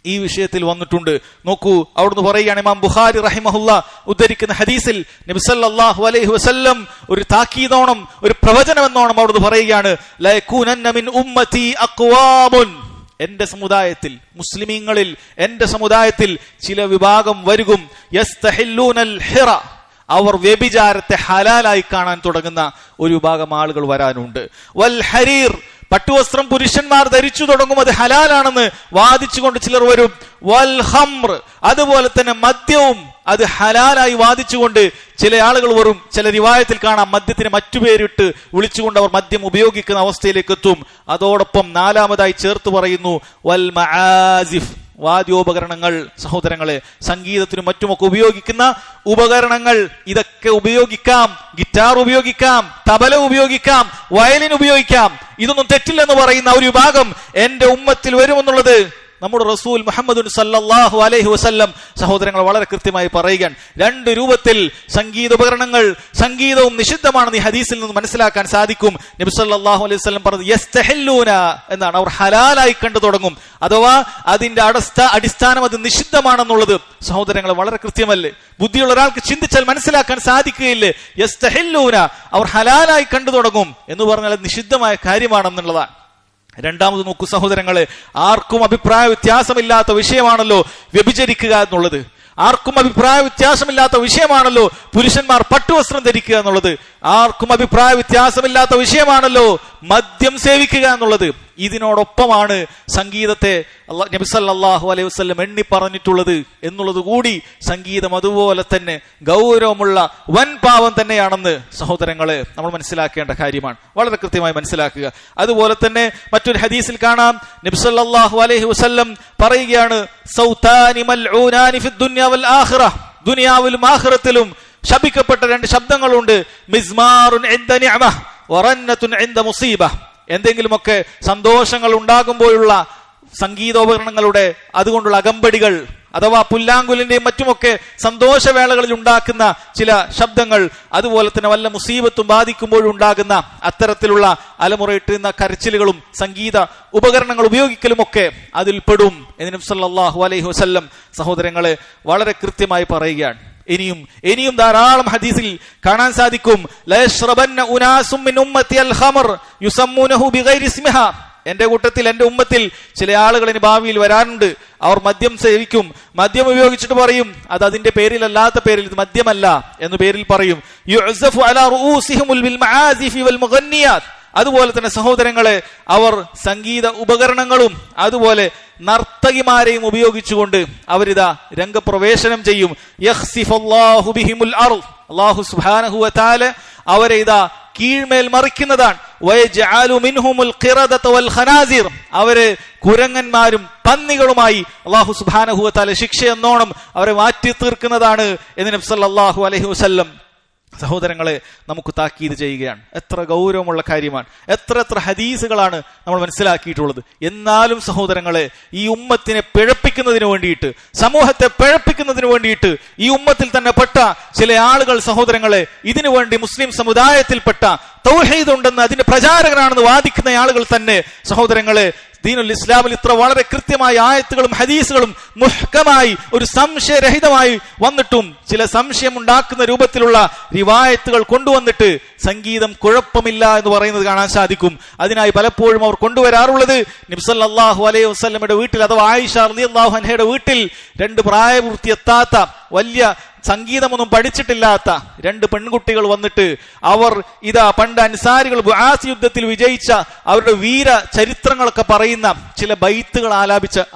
ഈ വിഷയത്തിൽ വന്നിട്ടുണ്ട്. നോക്കൂ, അവിടുന്ന് പറയുകയാണ്, ഇമാം ബുഖാരി റഹിമഹുല്ലാ ഉദ്ധരിക്കുന്ന ഹദീസിൽ നബി സല്ലല്ലാഹു അലൈഹി വസല്ലം ഒരു താക്കീതോണം, ഒരു പ്രവചനം എന്നോണം അവിടുന്ന് പറയുകയാണ്, ലയകൂനന്ന മിൻ ഉമ്മതി അഖ്വാമുൻ, എന്റെ സമുദായത്തിൽ, മുസ്ലിമീങ്ങളിൽ എന്റെ സമുദായത്തിൽ ചില വിഭാഗം വരുകും, യസ്തഹില്ലൂനൽ ഹിറ, അവർ വ്യഭിചാരത്തെ ഹലാലായി കാണാൻ തുടങ്ങുന്ന ഒരു വിഭാഗം ആളുകൾ വരാനുണ്ട്. വൽ ഹരീർ, പട്ടുവസ്ത്രം പുരുഷന്മാർ ധരിച്ചു തുടങ്ങും, അത് ഹലാലാണെന്ന് വാദിച്ചുകൊണ്ട് ചിലർ വരും. വൽ ഖംർ, അതുപോലെ തന്നെ മദ്യവും അത് ഹലാലായി വാദിച്ചുകൊണ്ട് ചില ആളുകൾ വരും. ചില റിവായത്തിൽ കാണാം മദ്യത്തിന് മറ്റു പേരിട്ട് വിളിച്ചുകൊണ്ട് അവർ മദ്യം ഉപയോഗിക്കുന്ന അവസ്ഥയിലേക്ക് എത്തും. അതോടൊപ്പം നാലാമതായി ചേർത്ത് പറയുന്നു വൽ മആസിഫ്, വാദ്യോപകരണങ്ങൾ. സഹോദരങ്ങളെ, സംഗീതത്തിനും മറ്റുമൊക്കെ ഉപയോഗിക്കുന്ന ഉപകരണങ്ങൾ, ഇതൊക്കെ ഉപയോഗിക്കാം. ഗിറ്റാർ ഉപയോഗിക്കാം, തബല ഉപയോഗിക്കാം, വയലിൻ ഉപയോഗിക്കാം. ഇതൊന്നും തെറ്റില്ലെന്ന് പറയുന്ന ഒരു വിഭാഗം എന്റെ ഉമ്മത്തിൽ വരുമെന്നുള്ളത് നമ്മുടെ റസൂൽ മുഹമ്മദ് സല്ലല്ലാഹു അലൈഹി വസല്ലം സഹോദരങ്ങൾ വളരെ കൃത്യമായി പറയുകയാണ്. രണ്ട് രൂപത്തിൽ സംഗീതോപകരണങ്ങൾ, സംഗീതവും നിഷിദ്ധമാണെന്ന് ഈ ഹദീസിൽ നിന്ന് മനസ്സിലാക്കാൻ സാധിക്കും. നബി സല്ലല്ലാഹു അലൈഹി വസല്ലം പറഞ്ഞത് യസ്തഹില്ലൂന എന്നാണ്, അവർ ഹലാലായി കണ്ടു തുടങ്ങും. അഥവാ അതിന്റെ അടിസ്ഥാനം അത് നിഷിദ്ധമാണെന്നുള്ളത് സഹോദരങ്ങൾ വളരെ കൃത്യമല്ലേ? ബുദ്ധിയുള്ള ഒരാൾക്ക് ചിന്തിച്ചാൽ മനസ്സിലാക്കാൻ സാധിക്കുകയില്ലേ? യസ്തഹില്ലൂന, അവർ ഹലാലായി കണ്ടു തുടങ്ങും എന്ന് പറഞ്ഞാൽ അത് നിഷിദ്ധമായ കാര്യമാണെന്നുള്ളതാണ്. രണ്ടാമത് നോക്കൂ സഹോദരങ്ങളെ, ആർക്കും അഭിപ്രായ വ്യത്യാസമില്ലാത്ത വിഷയമാണല്ലോ വ്യഭിചരിക്കുക എന്നുള്ളത്. ആർക്കും അഭിപ്രായ വ്യത്യാസമില്ലാത്ത വിഷയമാണല്ലോ പുരുഷന്മാർ പട്ടുവസ്ത്രം ധരിക്കുക എന്നുള്ളത്. ആർക്കും അഭിപ്രായ വ്യത്യാസമില്ലാത്ത വിഷയമാണല്ലോ മദ്യം സേവിക്കുക എന്നുള്ളത്. ഇതിനോടൊപ്പമാണ് സംഗീതത്തെ നബി സല്ലല്ലാഹു അലൈഹി വസല്ലം എണ്ണി പറഞ്ഞിട്ടുള്ളത് എന്നുള്ളത് കൂടി സംഗീതം അതുപോലെ തന്നെ ഗൗരവമുള്ള വൻ പാവം തന്നെയാണെന്ന് സഹോദരങ്ങളെ നമ്മൾ മനസ്സിലാക്കേണ്ട കാര്യമാണ്. വളരെ കൃത്യമായി മനസ്സിലാക്കുക. അതുപോലെ തന്നെ മറ്റൊരു ഹദീസിൽ കാണാം, നബി സല്ലല്ലാഹു അലൈഹി വസല്ലം പറയുകയാണ്, സൗതാനി മൽഊനാനി ഫി ദുനിയ വൽ ആഖിറ, ദുനിയാവിലും ആഖിറത്തിലും ശപിക്കപ്പെട്ട രണ്ട് ശബ്ദങ്ങളുണ്ട്. മിസ്മാറുൻ ഇൻദ നിഅമ വറന്നത്തുൻ ഇൻദ മുസീബ, എന്തെങ്കിലുമൊക്കെ സന്തോഷങ്ങൾ ഉണ്ടാകുമ്പോഴുള്ള സംഗീതോപകരണങ്ങളുടെ അതുകൊണ്ടുള്ള അകമ്പടികൾ അഥവാ പുല്ലാങ്കുലിന്റെയും മറ്റുമൊക്കെ സന്തോഷവേളകളിൽ ഉണ്ടാക്കുന്ന ചില ശബ്ദങ്ങൾ, അതുപോലെ തന്നെ വല്ല മുസീബത്തും ബാധിക്കുമ്പോഴുണ്ടാകുന്ന അത്തരത്തിലുള്ള അലമുറയിട്ടുന്ന കരച്ചിലുകളും സംഗീത ഉപകരണങ്ങൾ ഉപയോഗിക്കലുമൊക്കെ അതിൽ പെടും എന്ന് നബി സല്ലല്ലാഹു അലൈഹി വസല്ലം സഹോദരങ്ങളെ വളരെ കൃത്യമായി പറയുകയാണ്. ഇനിയും ധാരാളം ഹദീസിൽ കാണാൻ സാധിക്കും, ലയശ്റബന്ന ഉനാസും മിൻ ഉമ്മത്തി അൽ ഖമർ യുസമ്മൂനഹു ബിഗൈരി ഇസ്മിഹാ, എന്റെ കൂട്ടത്തിൽ, എന്റെ ഉമ്മത്തിൽ ചില ആളുകൾ ഇനി ഭാവിയിൽ വരാനുണ്ട്. അവർ മദ്യം സേവിക്കും, മദ്യം ഉപയോഗിച്ചിട്ട് പറയും അത് അതിന്റെ പേരിലല്ലാത്ത പേരിൽ, ഇത് മദ്യമല്ല എന്ന് പേരിൽ പറയും. യുഅ്സഫു അലാ റൂസിഹിം ബിൽ മആസിഫി വൽ മുഗന്നിയാത്ത്, അതുപോലെ തന്നെ സഹോദരങ്ങളെ, അവർ സംഗീത ഉപകരണങ്ങളും അതുപോലെ നർത്തകിമാരെയും ഉപയോഗിച്ചുകൊണ്ട് അവരിതാ രംഗപ്രവേശനം ചെയ്യും. യഖ്സിഫുല്ലാഹു ബിഹിമുൽ അർദ്, അല്ലാഹു സുബ്ഹാനഹു വ തആല അവരെ ഇതാ കീഴ്മേൽ മറിക്കുന്നതാണ്. വയജ്അലു മിൻഹുമുൽ ഖിറദത വൽ ഖനാസിർ, അവരെ കുരങ്ങന്മാരും പന്നികളുമായി അല്ലാഹു സുബ്ഹാനഹു വ തആല ശിക്ഷയെന്നോണം അവരെ മാറ്റി തീർക്കുന്നതാണ് എന്ന് നബി സല്ലല്ലാഹു അലൈഹി വസല്ലം സഹോദരങ്ങളെ നമുക്ക് താക്കീത് ചെയ്യുകയാണ്. എത്ര ഗൗരവമുള്ള കാര്യമാണ്, എത്ര ഹദീസുകളാണ് നമ്മൾ മനസ്സിലാക്കിയിട്ടുള്ളത്. എന്നാലും സഹോദരങ്ങളെ, ഈ ഉമ്മത്തിനെ പിഴപ്പിക്കുന്നതിന് വേണ്ടിയിട്ട്, സമൂഹത്തെ പിഴപ്പിക്കുന്നതിന് വേണ്ടിയിട്ട് ഈ ഉമ്മത്തിൽ തന്നെ പെട്ട ചില ആളുകൾ സഹോദരങ്ങളെ, ഇതിനു വേണ്ടി മുസ്ലിം സമുദായത്തിൽപ്പെട്ട തൗഹീദ് ഉണ്ടെന്ന് അതിന്റെ പ്രചാരകരാണെന്ന് വാദിക്കുന്ന ആളുകൾ തന്നെ സഹോദരങ്ങളെ, ദീനുൽ ഇസ്ലാമിൽ ഇത്ര വളരെ കൃത്യമായ ആയത്തുകളും ഹദീസുകളും മുഹ്കമായി ഒരു സംശയരഹിതമായി വന്നിട്ടും ചില സംശയം ഉണ്ടാക്കുന്ന രൂപത്തിലുള്ള റിവായത്തുകൾ കൊണ്ടുവന്നിട്ട് സംഗീതം കുഴപ്പമില്ല എന്ന് പറയുന്നത് കാണാൻ സാധിക്കും. അതിനായി പലപ്പോഴും അവർ കൊണ്ടുവരാറുള്ളത് നബി സല്ലല്ലാഹു അലൈഹി വസല്ലമയുടെ വീട്ടിൽ അഥവാ ആയിഷ റളിയല്ലാഹു അൻഹയുടെ വീട്ടിൽ 2 പ്രായപൂർത്തിയെത്താത്ത വലിയ സംഗീതമൊന്നും പഠിച്ചിട്ടില്ലാത്ത 2 പെൺകുട്ടികൾ വന്നിട്ട് അവർ ഇതാ പണ്ട് അൻസാരികൾ ബുആസ് യുദ്ധത്തിൽ വിജയിച്ച അവരുടെ വീര ചരിത്രങ്ങളൊക്കെ പറയുന്ന ചില ബൈത്തുകൾ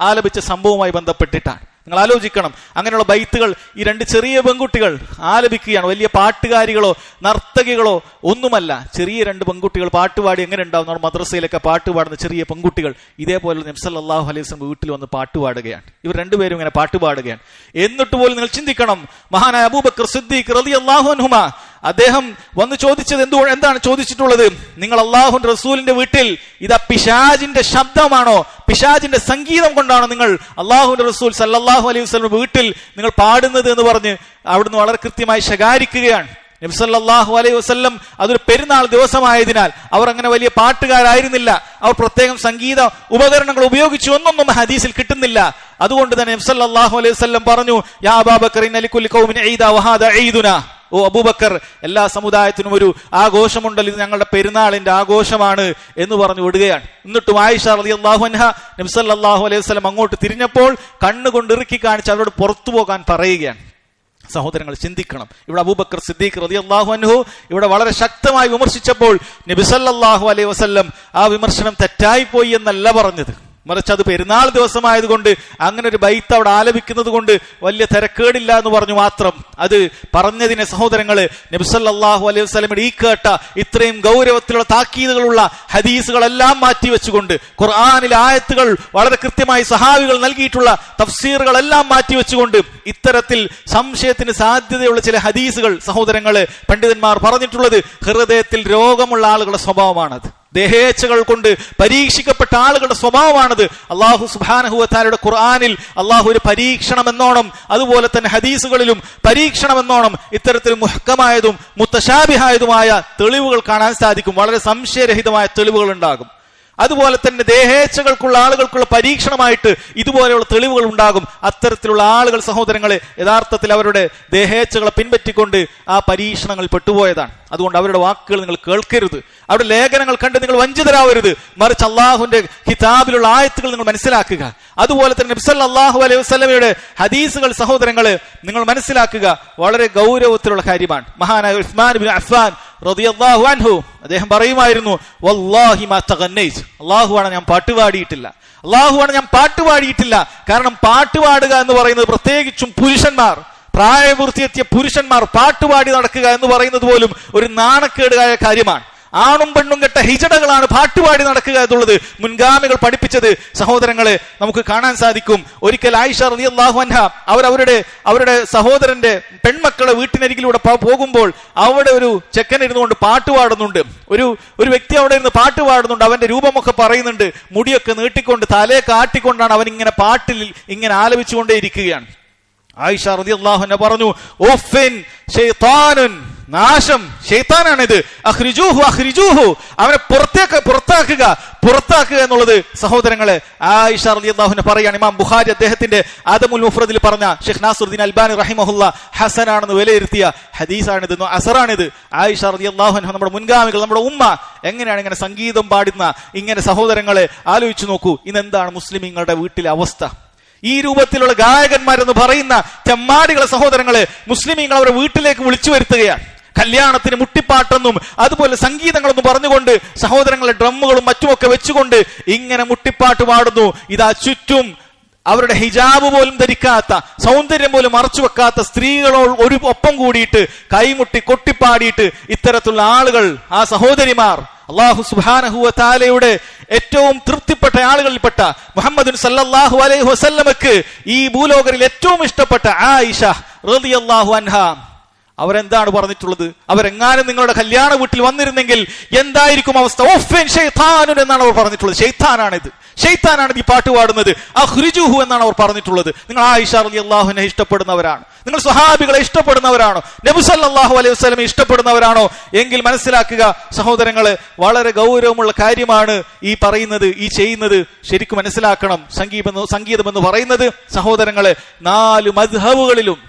ആലപിച്ച സംഭവവുമായി ബന്ധപ്പെട്ടിട്ടാണ്. നിങ്ങൾ ആലോചിക്കണം, അങ്ങനെയുള്ള ബൈത്തുകൾ ഈ 2 ചെറിയ പെൺകുട്ടികൾ ആലപിക്കുകയാണ്. വലിയ പാട്ടുകാരികളോ നർത്തകികളോ ഒന്നുമല്ല, ചെറിയ 2 പെൺകുട്ടികൾ പാട്ടുപാടി എങ്ങനെ ഉണ്ടാവും? നമ്മുടെ മദ്രസയിലൊക്കെ പാട്ടുപാടുന്ന ചെറിയ പെൺകുട്ടികൾ ഇതേപോലെ നബി സല്ലല്ലാഹു അലൈഹി വസല്ലം വീട്ടിൽ വന്ന് പാട്ടുപാടുകയാണ്. ഇവർ 2 പേരും ഇങ്ങനെ പാട്ടുപാടുകയാണ്. എന്നിട്ട് പോലും നിങ്ങൾ ചിന്തിക്കണം, മഹാനായ അബൂബക്കർ സിദ്ദീഖ് റളിയല്ലാഹു അൻഹുമാ അദ്ദേഹം വന്ന് ചോദിച്ചത് എന്താണ് ചോദിച്ചിട്ടുള്ളത്? നിങ്ങൾ അല്ലാഹുവിന്റെ റസൂലിന്റെ വീട്ടിൽ ഇതാ പിശാചിന്റെ ശബ്ദമാണോ, പിശാചിന്റെ സംഗീതം കൊണ്ടാണോ നിങ്ങൾ അല്ലാഹുവിന്റെ റസൂൽ സല്ലല്ലാഹു അലൈഹി വസല്ലം വീട്ടിൽ നിങ്ങൾ പാടുന്നത് എന്ന് പറഞ്ഞ് അവിടുന്ന് വളരെ കൃത്യമായി ശകാരിക്കുകയാണ്. നബി സല്ലല്ലാഹു അലൈഹി വസല്ലം അതൊരു പെരുന്നാൾ ദിവസമായതിനാൽ അവർ അങ്ങനെ വലിയ പാട്ടുകാരായിരുന്നില്ല. അവർ പ്രത്യേകം സംഗീത ഉപകരണങ്ങൾ ഉപയോഗിച്ചു ഒന്നൊന്നും ഹദീസിൽ കിട്ടുന്നില്ല. അതുകൊണ്ട് തന്നെ നബി സല്ലല്ലാഹു അലൈഹി വസല്ലം പറഞ്ഞു, യാ അബൂബക്കർ ഇന്ന ലികുല്ലി ഖൗമിൻ ഈദാ വഹാദാ ഈദുനാ, ഓ അബൂബക്കർ, എല്ലാ സമുദായത്തിനും ഒരു ആഘോഷമുണ്ടല്ലോ, ഇത് ഞങ്ങളുടെ പെരുന്നാളിന്റെ ആഘോഷമാണ് എന്ന് പറഞ്ഞു വിടുകയാണ്. എന്നിട്ടും ആയിഷ റളിയല്ലാഹു അൻഹ നബി സല്ലല്ലാഹു അലൈഹി വസല്ലം അങ്ങോട്ട് തിരിഞ്ഞപ്പോൾ കണ്ണുകൊണ്ട് ഇറുക്കി കാണിച്ച് അവരോട് പുറത്തു പോകാൻ പറയുകയാണ്. സഹോദരങ്ങൾ ചിന്തിക്കണം, ഇവിടെ അബൂബക്കർ സിദ്ദീഖ് റളിയല്ലാഹു അൻഹു ഇവിടെ വളരെ ശക്തമായി വിമർശിച്ചപ്പോൾ നബി സല്ലല്ലാഹു അലൈഹി വസല്ലം ആ വിമർശനം തെറ്റായിപ്പോയി എന്നല്ല പറഞ്ഞത്, മറിച്ച് അത് പെരുന്നാൾ ദിവസമായതുകൊണ്ട് അങ്ങനെ ഒരു ബൈത്ത് അവിടെ ആലപിക്കുന്നത് കൊണ്ട് വലിയ തിരക്കേടില്ല എന്ന് പറഞ്ഞു മാത്രം. അത് പറഞ്ഞതിനെ സഹോദരങ്ങള് നബി സല്ലല്ലാഹു അലൈഹി വസല്ലമയുടെ ഈ കേട്ട ഇത്രയും ഗൗരവത്തിലുള്ള താക്കീതുകളുള്ള ഹദീസുകളെല്ലാം മാറ്റിവെച്ചുകൊണ്ട്, ഖുർആനിലെ ആയത്തുകൾ വളരെ കൃത്യമായി സഹാബികൾ നൽകിയിട്ടുള്ള തഫ്സീറുകളെല്ലാം മാറ്റിവെച്ചുകൊണ്ട് ഇത്തരത്തിൽ സംശയത്തിന് സാധ്യതയുള്ള ചില ഹദീസുകൾ സഹോദരങ്ങള് പണ്ഡിതന്മാർ പറഞ്ഞിട്ടുള്ളത് ഹൃദയത്തിൽ രോഗമുള്ള ആളുകളുടെ സ്വഭാവമാണത്. ദേഹേച്ഛകൾ കൊണ്ട് പരീക്ഷിക്കപ്പെട്ട ആളുകളുടെ സ്വഭാവമാണത്. അല്ലാഹു സുബ്ഹാനഹു വ തആലയുടെ ഖുർആനിൽ അല്ലാഹു ഒരു പരീക്ഷണം എന്നോണം, അതുപോലെ തന്നെ ഹദീസുകളിലും പരീക്ഷണം എന്നോണം ഇത്തരത്തിൽ മുഹ്കമായതും മുത്തശാബിഹായതുമായ തെളിവുകൾ കാണാൻ സാധിക്കും. വളരെ സംശയരഹിതമായ തെളിവുകൾ ഉണ്ടാകും. അതുപോലെ തന്നെ ദേഹേച്ഛകൾക്കുള്ള ആളുകൾക്കുള്ള പരീക്ഷണമായിട്ട് ഇതുപോലെയുള്ള തെളിവുകൾ ഉണ്ടാകും. അത്തരത്തിലുള്ള ആളുകൾ സഹോദരങ്ങളെ യഥാർത്ഥത്തിൽ അവരുടെ ദേഹേച്ഛകളെ പിൻപറ്റിക്കൊണ്ട് ആ പരീക്ഷണങ്ങളിൽ പെട്ടുപോയതാണ്. അതുകൊണ്ട് അവരുടെ വാക്കുകൾ നിങ്ങൾ കേൾക്കരുത്, അവരുടെ ലേഖനങ്ങൾ കണ്ട് നിങ്ങൾ വഞ്ചിതരാവരുത്, മറിച്ച് അള്ളാഹുവിന്റെ കിതാബിലുള്ള ആയത്തുകൾ നിങ്ങൾ മനസ്സിലാക്കുക. അതുപോലെ തന്നെ നബി സല്ലല്ലാഹു അലൈഹി വസല്ലമയുടെ ഹദീസുകൾ സഹോദരങ്ങളെ നിങ്ങൾ മനസ്സിലാക്കുക. വളരെ ഗൗരവത്തിലുള്ള കാര്യമാണ്. മഹാനായ ഉസ്മാൻ ഇബ്നു അഫ്ഫാൻ റളിയല്ലാഹു അൻഹു അദ്ദേഹം പറയുമായിരുന്നു, വല്ലാഹി മാ തഗന്നൈത്, അല്ലാഹുവാണ് ഞാൻ പാട്ടുപാടിയിട്ടില്ല, അല്ലാഹുവാണ് ഞാൻ പാട്ടുപാടിയിട്ടില്ല. കാരണം പാട്ടുപാടുക എന്ന് പറയുന്നത് പ്രത്യേകിച്ചും പുരുഷന്മാർ, പ്രായപൂർത്തിയെത്തിയ പുരുഷന്മാർ പാട്ടുപാടി നടക്കുക എന്ന് പറയുന്നത് പോലും ഒരു നാണക്കേടായ കാര്യമാണ്. ആണും പെണ്ണും കെട്ട ഹിജടകളാണ് പാട്ടുപാടി നടക്കുക എന്നുള്ളത് മുൻഗാമികൾ പഠിപ്പിച്ചത് സഹോദരങ്ങളെ നമുക്ക് കാണാൻ സാധിക്കും. ഒരിക്കൽ ആയിഷ റളിയല്ലാഹു അൻഹ അവരുടെ സഹോദരന്റെ പെൺമക്കളെ വീട്ടിനരികിലൂടെ പോകുമ്പോൾ അവിടെ ഒരു ചെക്കൻ ഇരുന്നുകൊണ്ട് പാട്ടുപാടുന്നുണ്ട്. ഒരു വ്യക്തി അവിടെ ഇരുന്ന് പാട്ടുപാടുന്നുണ്ട്. അവന്റെ രൂപമൊക്കെ പറയുന്നുണ്ട്, മുടിയൊക്കെ നീട്ടിക്കൊണ്ട് തലയൊക്കെ ആട്ടിക്കൊണ്ടാണ് അവൻ ഇങ്ങനെ പാട്ടിൽ ഇങ്ങനെ ആലപിച്ചുകൊണ്ടേ ഇരിക്കുകയാണ്. ആയിഷ റളിയല്ലാഹു അൻഹ പറഞ്ഞു, ഉഫ്ഫിൻ ശൈത്താനുൻ, നാശം, ശൈത്താനാണിത്, അഖ്രിജൂഹു അഖ്രിജൂഹു, അവനെ പുറത്താക്കുക എന്നുള്ളത് സഹോദരങ്ങളെ ആയിഷ റളിയല്ലാഹു അൻഹ പറയാണ്. ഇമാം ബുഖാരി അദ്ദേഹത്തിന്റെ അദമുൽ മുഫ്രദിൽ പറഞ്ഞ ഷെയ്ഖ് നാസറുദ്ദീൻ അൽബാനി റഹിമഹുല്ല ഹസനാണെന്ന് വിലയിരുത്തിയ ഹദീസാണിത്, അസറാണിത്. ആയിഷ റളിയല്ലാഹു അൻഹ നമ്മുടെ മുൻഗാമികൾ, നമ്മുടെ ഉമ്മ എങ്ങനെയാണ് ഇങ്ങനെ സംഗീതം പാടുന്ന ഇങ്ങനെ സഹോദരങ്ങളെ ആലോചിച്ചു നോക്കൂ. ഇന്നെന്താണ് മുസ്ലിമീങ്ങളുടെ വീട്ടിലെ അവസ്ഥ? ഈ രൂപത്തിലുള്ള ഗായകന്മാരെന്ന് പറയുന്ന ചെമ്മാടികളെ സഹോദരങ്ങളെ മുസ്ലിമീങ്ങൾ അവരുടെ വീട്ടിലേക്ക് വിളിച്ചു വരുത്തുകയാണ്. കല്യാണത്തിന് മുട്ടിപ്പാട്ടെന്നും അതുപോലെ സംഗീതങ്ങളൊന്നും പറഞ്ഞുകൊണ്ട് സഹോദരങ്ങളെ ഡ്രമ്മുകളും മറ്റുമൊക്കെ വെച്ചുകൊണ്ട് ഇങ്ങനെ മുട്ടിപ്പാട്ട് പാടുന്നു. ഇതാ ചുറ്റും അവരുടെ ഹിജാബ് പോലും ധരിക്കാത്ത, സൗന്ദര്യം പോലും മറച്ചു വെക്കാത്ത സ്ത്രീകളോട് ഒരു ഒപ്പം കൂടിയിട്ട് കൈമുട്ടി കൊട്ടിപ്പാടിയിട്ട് ഇത്തരത്തിലുള്ള ആളുകൾ, ആ സഹോദരിമാർ, അല്ലാഹു സുബ്ഹാനഹു വ തആലയുടെ ഏറ്റവും തൃപ്തിപ്പെട്ട ആളുകളിൽപ്പെട്ട മുഹമ്മദ് സല്ലല്ലാഹു അലൈഹി വസല്ലമക്ക് ഈ ഭൂലോകരിൽ ഏറ്റവും ഇഷ്ടപ്പെട്ട ആയിഷ റളിയല്ലാഹു അൻഹ, അവരെന്താണ് പറഞ്ഞിട്ടുള്ളത്? അവരെങ്ങാനും നിങ്ങളുടെ കല്യാണ വീട്ടിൽ വന്നിരുന്നെങ്കിൽ എന്തായിരിക്കും അവസ്ഥ? ഉഫ്ഫിൻ ശൈത്താനുൻ എന്നാണ് അവർ പറഞ്ഞിട്ടുള്ളത്. ഷെയ്ത്താനാണ് ഈ പാട്ട് പാടുന്നത്. അഖ്രിജുഹു എന്നാണ് അവർ പറഞ്ഞിട്ടുള്ളത്. നിങ്ങൾ ആയിഷ റളിയല്ലാഹു അൻഹ ഇഷ്ടപ്പെടുന്നവരാണ്? നിങ്ങൾ സ്വഹാബികളെ ഇഷ്ടപ്പെടുന്നവരാണോ? നബി സല്ലല്ലാഹു അലൈഹി വസല്ലം ഇഷ്ടപ്പെടുന്നവരാണോ? എങ്കിൽ മനസ്സിലാക്കുക സഹോദരങ്ങളെ, വളരെ ഗൗരവമുള്ള കാര്യമാണ് ഈ പറയുന്നത്, ഈ ചെയ്യുന്നത്. ശരിക്കും മനസ്സിലാക്കണം. സംഗീതം എന്ന് പറയുന്നത് സഹോദരങ്ങളെ 4 മദ്ഹബുകളിലും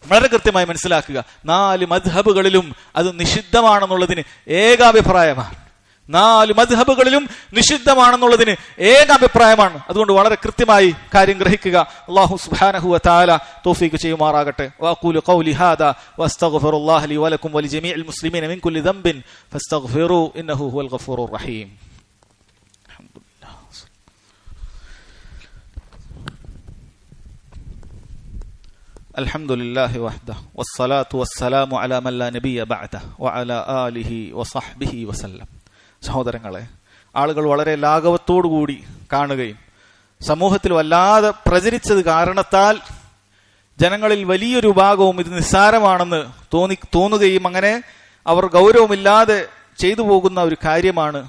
വളരെ കൃത്യമായി മനസ്സിലാക്കുക. 4 മദ്ഹബുകളിലും അത് നിഷിദ്ധമാണെന്നുള്ളതിന് ഏകാഭിപ്രായമാണ്. 4 മദ്ഹബുകളിലും നിഷിദ്ധമാണെന്നുള്ളതിന് ഏകാഭിപ്രായമാണ്. അതുകൊണ്ട് വളരെ കൃത്യമായി കാര്യം ഗ്രഹിക്കുക. അല്ലാഹു സുബ്ഹാനഹു വ തആല തൗഫീഖ് ചെയ്യുമാറാകട്ടെ. വഅഖൂലു ഖൗലി ഹാദാ വഅസ്തഗ്ഫിറുല്ലാഹ ലി വലക്കും വലിജമീഇൽ മുസ്ലിമീന മിൻ കുല്ലി ദംബിൻ ഫസ്തഗ്ഫിറൂ ഇന്നഹു ഹുവൽ ഗഫൂറുർ റഹീം. അൽഹംദുലില്ലാഹി വഹ്ദഹു വസ്സലാത്തു വസ്സലാമു അലാ മൻ ലാ നബിയ്യ ബഅദഹു വഅലാ ആലിഹി വസഹ്ബിഹി വസല്ലം. സഹോദരങ്ങളെ, ആളുകൾ വളരെ ലാഘവത്തോടുകൂടി കാണുകയും സമൂഹത്തിൽ വല്ലാതെ പ്രചരിച്ചത് കാരണത്താൽ ജനങ്ങളിൽ വലിയൊരു ഭാഗവും ഇത് നിസ്സാരമാണെന്ന് തോന്നുകയും അങ്ങനെ അവർ ഗൗരവമില്ലാതെ ചെയ്തു പോകുന്ന ഒരു കാര്യമാണ്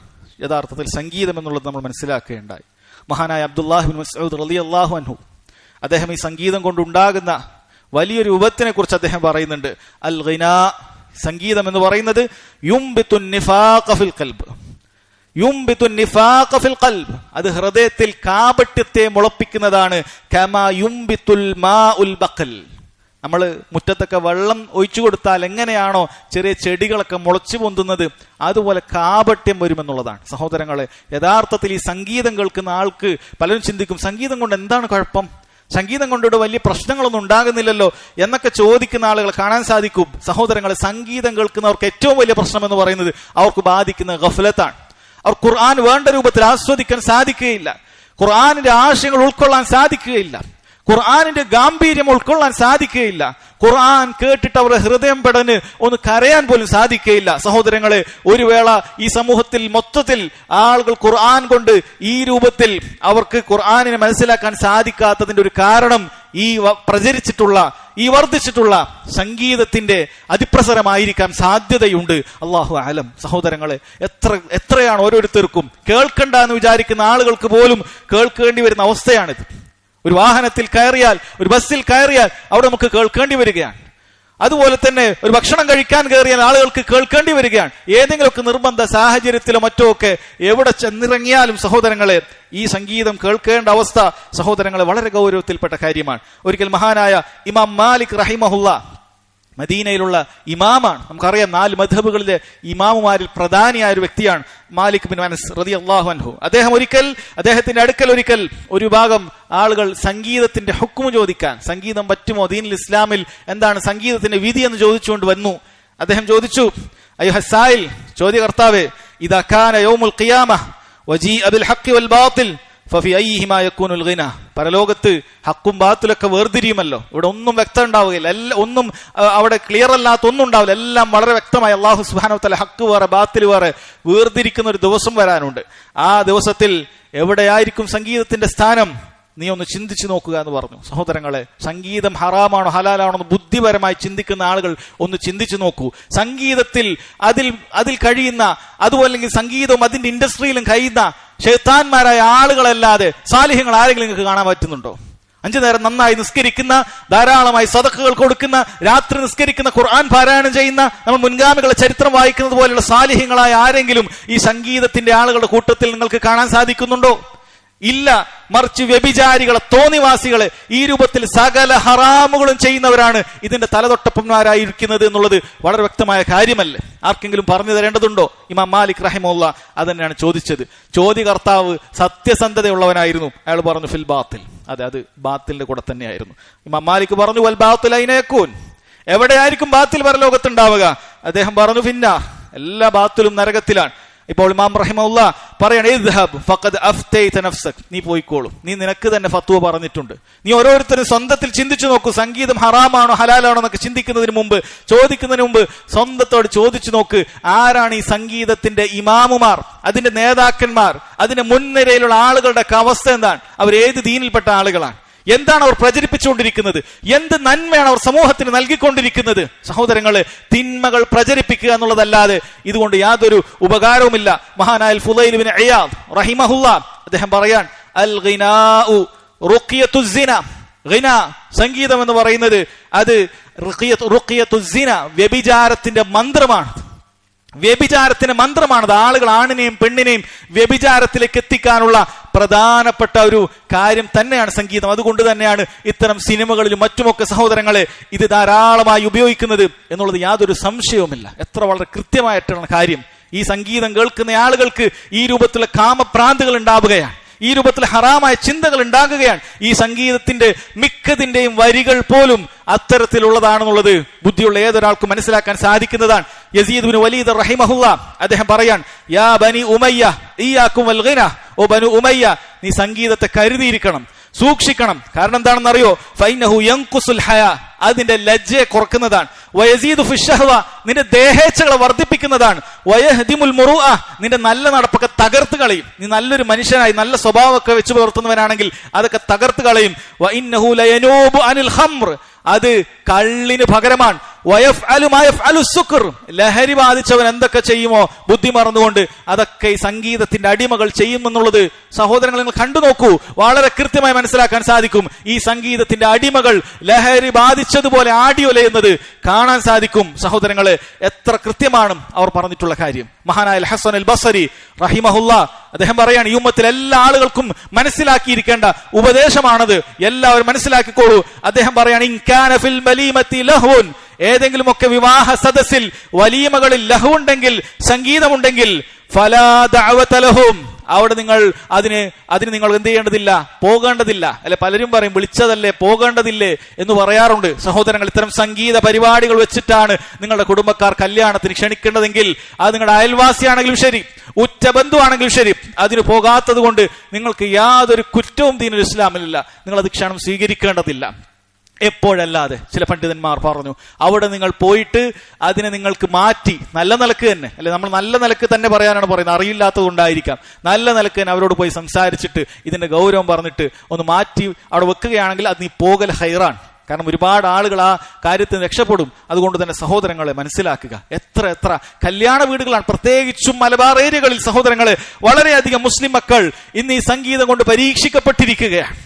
യഥാർത്ഥത്തിൽ സംഗീതം എന്നുള്ളത് നമ്മൾ മനസ്സിലാക്കുകയുണ്ടായി. മഹാനായ അബ്ദുല്ലാഹി ഇബ്നു മസ്ഊദ് റളിയല്ലാഹു അൻഹു, അദ്ദേഹം ഈ സംഗീതം കൊണ്ടുണ്ടാകുന്ന വലിയൊരു വിപത്തിനെ കുറിച്ച് അദ്ദേഹം പറയുന്നുണ്ട്. അൽ ഗിനാ, സംഗീതം എന്ന് പറയുന്നത് യുംബിതുൻ നിഫാഖ ഫിൽ ഖൽബ്, യുംബിതുൻ നിഫാഖ ഫിൽ ഖൽബ്, അത് ഹൃദയത്തിൽ കാപട്യത്തെ മുളപ്പിക്കുന്നതാണ്. കമാ യുംബിതുൽ മാഉൽ ബഖൽ, നമ്മൾ മുറ്റത്തൊക്കെ വെള്ളം ഒഴിച്ചു കൊടുത്താൽ എങ്ങനെയാണോ ചെറിയ ചെടികളൊക്കെ മുളച്ചു പൊന്തുന്നത്, അതുപോലെ കാപട്യം വരുമെന്നുള്ളതാണ്. സഹോദരങ്ങളെ, യഥാർത്ഥത്തിൽ ഈ സംഗീതം കേൾക്കുന്ന ആൾക്ക് പലരും ചിന്തിക്കും, സംഗീതം കൊണ്ട് എന്താണ് കുഴപ്പം, സംഗീതം കൊണ്ടിവിടെ വലിയ പ്രശ്നങ്ങളൊന്നും ഉണ്ടാകുന്നില്ലല്ലോ എന്നൊക്കെ ചോദിക്കുന്ന ആളുകൾ കാണാൻ സാധിക്കും. സഹോദരങ്ങളെ, സംഗീതം കേൾക്കുന്നവർക്ക് ഏറ്റവും വലിയ പ്രശ്നം എന്ന് പറയുന്നത് അവർക്ക് ബാധിക്കുന്ന ഗഫലത്താണ്. അവർ ഖുർആൻ വേണ്ട രൂപത്തിൽ ആസ്വദിക്കാൻ സാധിക്കുകയില്ല, ഖുർആനിന്റെ ആശയങ്ങൾ ഉൾക്കൊള്ളാൻ സാധിക്കുകയില്ല, ഖുർആനിന്റെ ഗാംഭീര്യം ഉൾക്കൊള്ളാൻ സാധിക്കുകയില്ല. ഖുർആൻ കേട്ടിട്ട് അവരുടെ ഹൃദയം പെടന് ഒന്ന് കരയാൻ പോലും സാധിക്കുകയില്ല. സഹോദരങ്ങളെ, ഒരു വേള ഈ സമൂഹത്തിൽ മൊത്തത്തിൽ ആളുകൾ ഖുർആൻ കൊണ്ട് ഈ രൂപത്തിൽ അവർക്ക് ഖുർആനിനെ മനസ്സിലാക്കാൻ സാധിക്കാത്തതിന്റെ ഒരു കാരണം ഈ പ്രചരിച്ചിട്ടുള്ള, ഈ വർദ്ധിച്ചിട്ടുള്ള സംഗീതത്തിന്റെ അതിപ്രസരമായിരിക്കാൻ സാധ്യതയുണ്ട്. അല്ലാഹു അലം. സഹോദരങ്ങളെ, എത്രയാണ് ഓരോരുത്തർക്കും കേൾക്കണ്ട എന്ന് വിചാരിക്കുന്ന ആളുകൾക്ക് പോലും കേൾക്കേണ്ടി വരുന്ന അവസ്ഥയാണിത്. ഒരു വാഹനത്തിൽ കയറിയാൽ, ഒരു ബസ്സിൽ കയറിയാൽ അവിടെ നമുക്ക് കേൾക്കേണ്ടി വരികയാണ്. അതുപോലെ തന്നെ ഒരു ഭക്ഷണം കഴിക്കാൻ കയറിയാൽ ആളുകൾക്ക് കേൾക്കേണ്ടി വരികയാണ്. ഏതെങ്കിലുമൊക്കെ നിർബന്ധ സാഹചര്യത്തിലോ മറ്റോ ഒക്കെ എവിടെ ചെന്നിറങ്ങിയാലും സഹോദരങ്ങളെ, ഈ സംഗീതം കേൾക്കേണ്ട അവസ്ഥ സഹോദരങ്ങളെ വളരെ ഗൗരവത്തിൽപ്പെട്ട കാര്യമാണ്. ഒരിക്കൽ മഹാനായ ഇമാം മാലിക് റഹിമഹുല്ല, മദീനയിലുള്ള ഇമാമാണ്, നമുക്കറിയാം 4 മദ്ഹബുകളിലെ ഇമാമുമാരിൽ പ്രധാനിയായ ഒരു വ്യക്തിയാണ് മാലിക് ബിൻ അനസ് റളിയല്ലാഹു അൻഹു. അദ്ദേഹത്തിന്റെ അടുക്കൽ ഒരിക്കൽ ഒരു ഭാഗം ആളുകൾ സംഗീതത്തിന്റെ ഹുക്മ് ചോദിക്കാൻ, സംഗീതം പറ്റുമോ, ദീനുൽ ഇസ്ലാമിൽ എന്താണ് സംഗീതത്തിന്റെ വിധി എന്ന് ചോദിച്ചുകൊണ്ട് വന്നു. അദ്ദേഹം ചോദിച്ചു, അയ്യുഹസ്സായിൽ, ചോദ്യകർത്താവേ, ഇദാ കാന യൗമുൽ ഖിയാമഹ വജീഅ ബിൽ ഹഖ് വൽ ബാത്തിൽ ഫഫി അയ്യിഹിമാ യകൂനുൽ ഗിനാ. പരലോകത്ത് ഹക്കും ബാത്തിലൊക്കെ വേർതിരിയുമല്ലോ. ഇവിടെ ഒന്നും വ്യക്തം ഉണ്ടാവുകയില്ല, ഒന്നും അവിടെ ക്ലിയർ അല്ലാത്ത ഒന്നും ഉണ്ടാവില്ല. എല്ലാം വളരെ വ്യക്തമായി അല്ലാഹു സുബ്ഹാനഹു വ തആല ഹക്ക് വേറെ ബാത്തിൽ വേറെ വേർതിരിക്കുന്ന ഒരു ദിവസം വരാനുണ്ട്. ആ ദിവസത്തിൽ എവിടെയായിരിക്കും സംഗീതത്തിന്റെ സ്ഥാനം, നീ ഒന്ന് ചിന്തിച്ചു നോക്കുക എന്ന് പറഞ്ഞു. സഹോദരങ്ങളെ, സംഗീതം ഹറാമാണോ ഹലാലാണോ എന്ന് ബുദ്ധിപരമായി ചിന്തിക്കുന്ന ആളുകൾ ഒന്ന് ചിന്തിച്ചു നോക്കൂ. സംഗീതത്തിൽ അതിൽ കഴിയുന്ന, അതുപോലെ സംഗീതവും അതിന്റെ ഇൻഡസ്ട്രിയിലും കഴിയുന്ന ശൈത്താന്മാരായ ആളുകളല്ലാതെ സാലിഹ്യങ്ങൾ ആരെങ്കിലും നിങ്ങൾക്ക് കാണാൻ പറ്റുന്നുണ്ടോ? 5 നേരം നന്നായി നിസ്കരിക്കുന്ന, ധാരാളമായി സദഖകൾ കൊടുക്കുന്ന, രാത്രി നിസ്കരിക്കുന്ന, ഖുർആൻ പാരായണം ചെയ്യുന്ന, നമ്മൾ മുൻഗാമികളുടെ ചരിത്രം വായിക്കുന്നത് പോലെയുള്ള സാലിഹ്യങ്ങളായ ആരെങ്കിലും ഈ സംഗീതത്തിന്റെ ആളുകളുടെ കൂട്ടത്തിൽ നിങ്ങൾക്ക് കാണാൻ സാധിക്കുന്നുണ്ടോ? ഇല്ല. മറിച്ച് വ്യഭിചാരികളെ, തോന്നിവാസികളെ, ഈ രൂപത്തിൽ സകല ഹറാമുകളും ചെയ്യുന്നവരാണ് ഇതിന്റെ തലതൊട്ടപ്പന്മാരായിരിക്കുന്നത് എന്നുള്ളത് വളരെ വ്യക്തമായ കാര്യമല്ലേ? ആർക്കെങ്കിലും പറഞ്ഞു തരേണ്ടതുണ്ടോ? ഇമാം മാലിക് റഹിമഹുല്ലാ അതന്നെയാണ് ചോദിച്ചത്. ചോദ്യകർത്താവ് സത്യസന്ധതയുള്ളവനായിരുന്നു. അയാൾ പറഞ്ഞു ഫിൽ ബാത്തിൽ, അത് ബാത്തിലിന്റെ കൂടെ തന്നെയായിരുന്നു. ഇമാം മാലിക് പറഞ്ഞു വൽ ബാത്തിൽ അയ്ന യകൂൻ, എവിടെയായിരിക്കും ബാത്തിൽ പരലോകത്തുണ്ടാവുക? അദ്ദേഹം പറഞ്ഞു ഫിന്നാർ, എല്ലാ ബാത്തിലും നരകത്തിലാണ്. ഇപ്പോൾ ഇമാം റഹിമഹുല്ല പറയാണ് ഇദ്ഹബ് ഫഖദ് അഫ്തൈത നഫ്സക്, നീ പോയിക്കോളും, നീ നിനക്ക് തന്നെ ഫത്വ പറഞ്ഞിട്ടുണ്ട്. നീ ഓരോരുത്തരും സ്വന്തത്തിൽ ചിന്തിച്ചു നോക്കൂ, സംഗീതം ഹറാമാണോ ഹലാലാണോ എന്നൊക്കെ ചിന്തിക്കുന്നതിന് മുമ്പ്, ചോദിക്കുന്നതിന് മുമ്പ് സ്വന്തത്തോട് ചോദിച്ചു നോക്ക്, ആരാണ് ഈ സംഗീതത്തിന്റെ ഇമാമുമാർ, അതിന്റെ നേതാക്കന്മാർ, അതിന്റെ മുൻനിരയിലുള്ള ആളുകളുടെ അവസ്ഥ എന്താണ്, അവർ ഏത് ദീനിൽപ്പെട്ട ആളുകളാണ്, എന്താണ് അവർ പ്രചരിപ്പിച്ചുകൊണ്ടിരിക്കുന്നത്, എന്ത് നന്മയാണ് അവർ സമൂഹത്തിന് നൽകിക്കൊണ്ടിരിക്കുന്നത്. സഹോദരങ്ങളെ, തിന്മകൾ പ്രചരിപ്പിക്കുക എന്നുള്ളതല്ലാതെ ഇതുകൊണ്ട് യാതൊരു ഉപകാരവുമില്ല. മഹാനായ ഫുളൈൽ ഇബ്നു ഇയാദ് റഹിമഹുല്ലാ അദ്ദേഹം പറയാൻ, അൽ ഗിനാഉ റുഖിയത്തുസ് സിന, ഗിന സംഗീതം എന്ന് പറയുന്നത് അത് റുഖിയത്തുസ് സിന, വ്യഭിചാരത്തിന്റെ മന്ത്രമാണ്. വ്യഭിചാരത്തിന്റെ മന്ത്രമാണത്. ആളുകൾ ആണിനെയും പെണ്ണിനെയും വ്യഭിചാരത്തിലേക്ക് എത്തിക്കാനുള്ള പ്രധാനപ്പെട്ട ഒരു കാര്യം തന്നെയാണ് സംഗീതം. അതുകൊണ്ട് തന്നെയാണ് ഇത്തരം സിനിമകളിലും മറ്റുമൊക്കെ സഹോദരങ്ങളെ ഇത് ധാരാളമായി ഉപയോഗിക്കുന്നത് എന്നുള്ളത് യാതൊരു സംശയവുമില്ല. എത്ര വളരെ കൃത്യമായിട്ടുള്ള കാര്യം. ഈ സംഗീതം കേൾക്കുന്ന ആളുകൾക്ക് ഈ രൂപത്തിലുള്ള കാമഭ്രാന്തുകൾ ഉണ്ടാവുകയാണ്, ഈ രൂപത്തിൽ ഹറാമായ ചിന്തകൾ ഉണ്ടാകുകയാണ്. ഈ സംഗീതത്തിന്റെ മിക്കതിന്റെയും വരികൾ പോലും അത്തരത്തിലുള്ളതാണെന്നുള്ളത് ബുദ്ധിയുള്ള ഏതൊരാൾക്കും മനസ്സിലാക്കാൻ സാധിക്കുന്നതാണ്. യസീദ് ഇബ്നു വലീദ് റഹിമഹുല്ലാ അദ്ദേഹം പറയാൻ, യാ ബനി ഉമയ്യ ഇയ്യാകും വൽ ഗിന, ഓ ബനു ഉമയ്യ, നീ സംഗീതത്തെ കരുതിയിരിക്കണം, സൂക്ഷിക്കണം. കാരണം എന്താണെന്നറിയോ, ഫൈനഹു യൻഖുസുൽ ഹയാ, അതിന്റെ ലജ്ജയെ കുറക്കുന്നതാണ്. വയസീദു ഫിശ്ശഹ്വ, നിന്റെ ദേഹേച്ഛകളെ വർദ്ധിപ്പിക്കുന്നതാണ്. വയഹ്ദിമുൽ മുറുഅ, നിന്റെ നല്ല നടപ്പൊക്കെ തകർത്ത് കളയും. നീ നല്ലൊരു മനുഷ്യനായി നല്ല സ്വഭാവമൊക്കെ വെച്ച് പുലർത്തുന്നവനാണെങ്കിൽ അതൊക്കെ തകർത്ത് കളയും. വഇന്നഹു ലയനൂബു അനിൽ ഖംർ, അത് കള്ളിന് പകരമാണ്. വയഫ്അലു മാ യഫ്അലു സുക്ർ, ലഹരി ബാധിച്ചവൻ എന്തൊക്കെ ചെയ്യുമോ ബുദ്ധി മറന്നുകൊണ്ട് അതൊക്കെ ഈ സംഗീതത്തിന്റെ അടിമകൾ ചെയ്യുമെന്നുള്ളത് സഹോദരങ്ങൾ നിങ്ങൾ കണ്ടു നോക്കൂ, വളരെ കൃത്യമായി മനസ്സിലാക്കാൻ സാധിക്കും. ഈ സംഗീതത്തിന്റെ അടിമകൾ ലഹരി ബാധിച്ചതുപോലെ ആടിയൊലയുന്നത് കാണാൻ സാധിക്കും. സഹോദരങ്ങളെ, എത്ര കൃത്യമാണ് അവർ പറഞ്ഞിട്ടുള്ള കാര്യം. മഹാനായ അൽ ഹസൻ അൽ ബസരി റഹിമഹുല്ലാ അദ്ദേഹം പറയാണ്, ഈ ഉമ്മത്തിൽ എല്ലാ ആളുകൾക്കും മനസ്സിലാക്കിയിരിക്കേണ്ട ഉപദേശമാണത്, എല്ലാവരും മനസ്സിലാക്കിക്കോളൂ. അദ്ദേഹം പറയാണ്, ഇൻ കാന ഫിൽ വലീമത്തി ലഹ്വുൻ, ഏതെങ്കിലും ഒക്കെ വിവാഹ സദസ്സിൽ വലീമകളിൽ ലഹുണ്ടെങ്കിൽ, സംഗീതമുണ്ടെങ്കിൽ, ഫലാ ദഅവത ലഹും, അവിടെ നിങ്ങൾ അതിന് നിങ്ങൾ എന്ത് ചെയ്യേണ്ടതില്ല, പോകേണ്ടതില്ല. അല്ലെ, പലരും പറയും വിളിച്ചതല്ലേ പോകേണ്ടതില്ലേ എന്ന് പറയാറുണ്ട്. സഹോദരങ്ങൾ, ഇത്തരം സംഗീത പരിപാടികൾ വെച്ചിട്ടാണ് നിങ്ങളുടെ കുടുംബക്കാർ കല്യാണത്തിന് ക്ഷണിക്കേണ്ടതെങ്കിൽ, അത് നിങ്ങളുടെ അയൽവാസിയാണെങ്കിലും ശരി, ഉറ്റ ബന്ധുവാണെങ്കിലും ശരി, അതിന് പോകാത്തത് കൊണ്ട് നിങ്ങൾക്ക് യാതൊരു കുറ്റവും ദീനുൽ ഇസ്ലാമിലില്ല. നിങ്ങൾ അത് ക്ഷണം സ്വീകരിക്കേണ്ടതില്ല. എപ്പോഴല്ലാതെ ചില പണ്ഡിതന്മാർ പറഞ്ഞു, അവിടെ നിങ്ങൾ പോയിട്ട് അതിനെ നിങ്ങൾക്ക് മാറ്റി നല്ല നിലക്ക് തന്നെ, അല്ലെ, നമ്മൾ നല്ല നിലക്ക് തന്നെ പറയാനാണ് പറയുന്നത്, അറിയില്ലാത്തത് കൊണ്ടായിരിക്കാം, നല്ല നിലക്ക് തന്നെ അവരോട് പോയി സംസാരിച്ചിട്ട് ഇതിന്റെ ഗൗരവം പറഞ്ഞിട്ട് ഒന്ന് മാറ്റി അവിടെ വെക്കുകയാണെങ്കിൽ അത് നീ പോകൽ ഹൈറാൻ. കാരണം ഒരുപാട് ആളുകൾ ആ കാര്യത്തിന് രക്ഷപ്പെടും. അതുകൊണ്ട് തന്നെ സഹോദരങ്ങളെ മനസ്സിലാക്കുക, എത്ര കല്യാണ വീടുകളാണ്, പ്രത്യേകിച്ചും മലബാർ ഏരിയകളിൽ സഹോദരങ്ങളെ വളരെയധികം മുസ്ലിം മക്കൾ ഇന്ന് ഈ സംഗീതം കൊണ്ട് പരീക്ഷിക്കപ്പെട്ടിരിക്കുകയാണ്.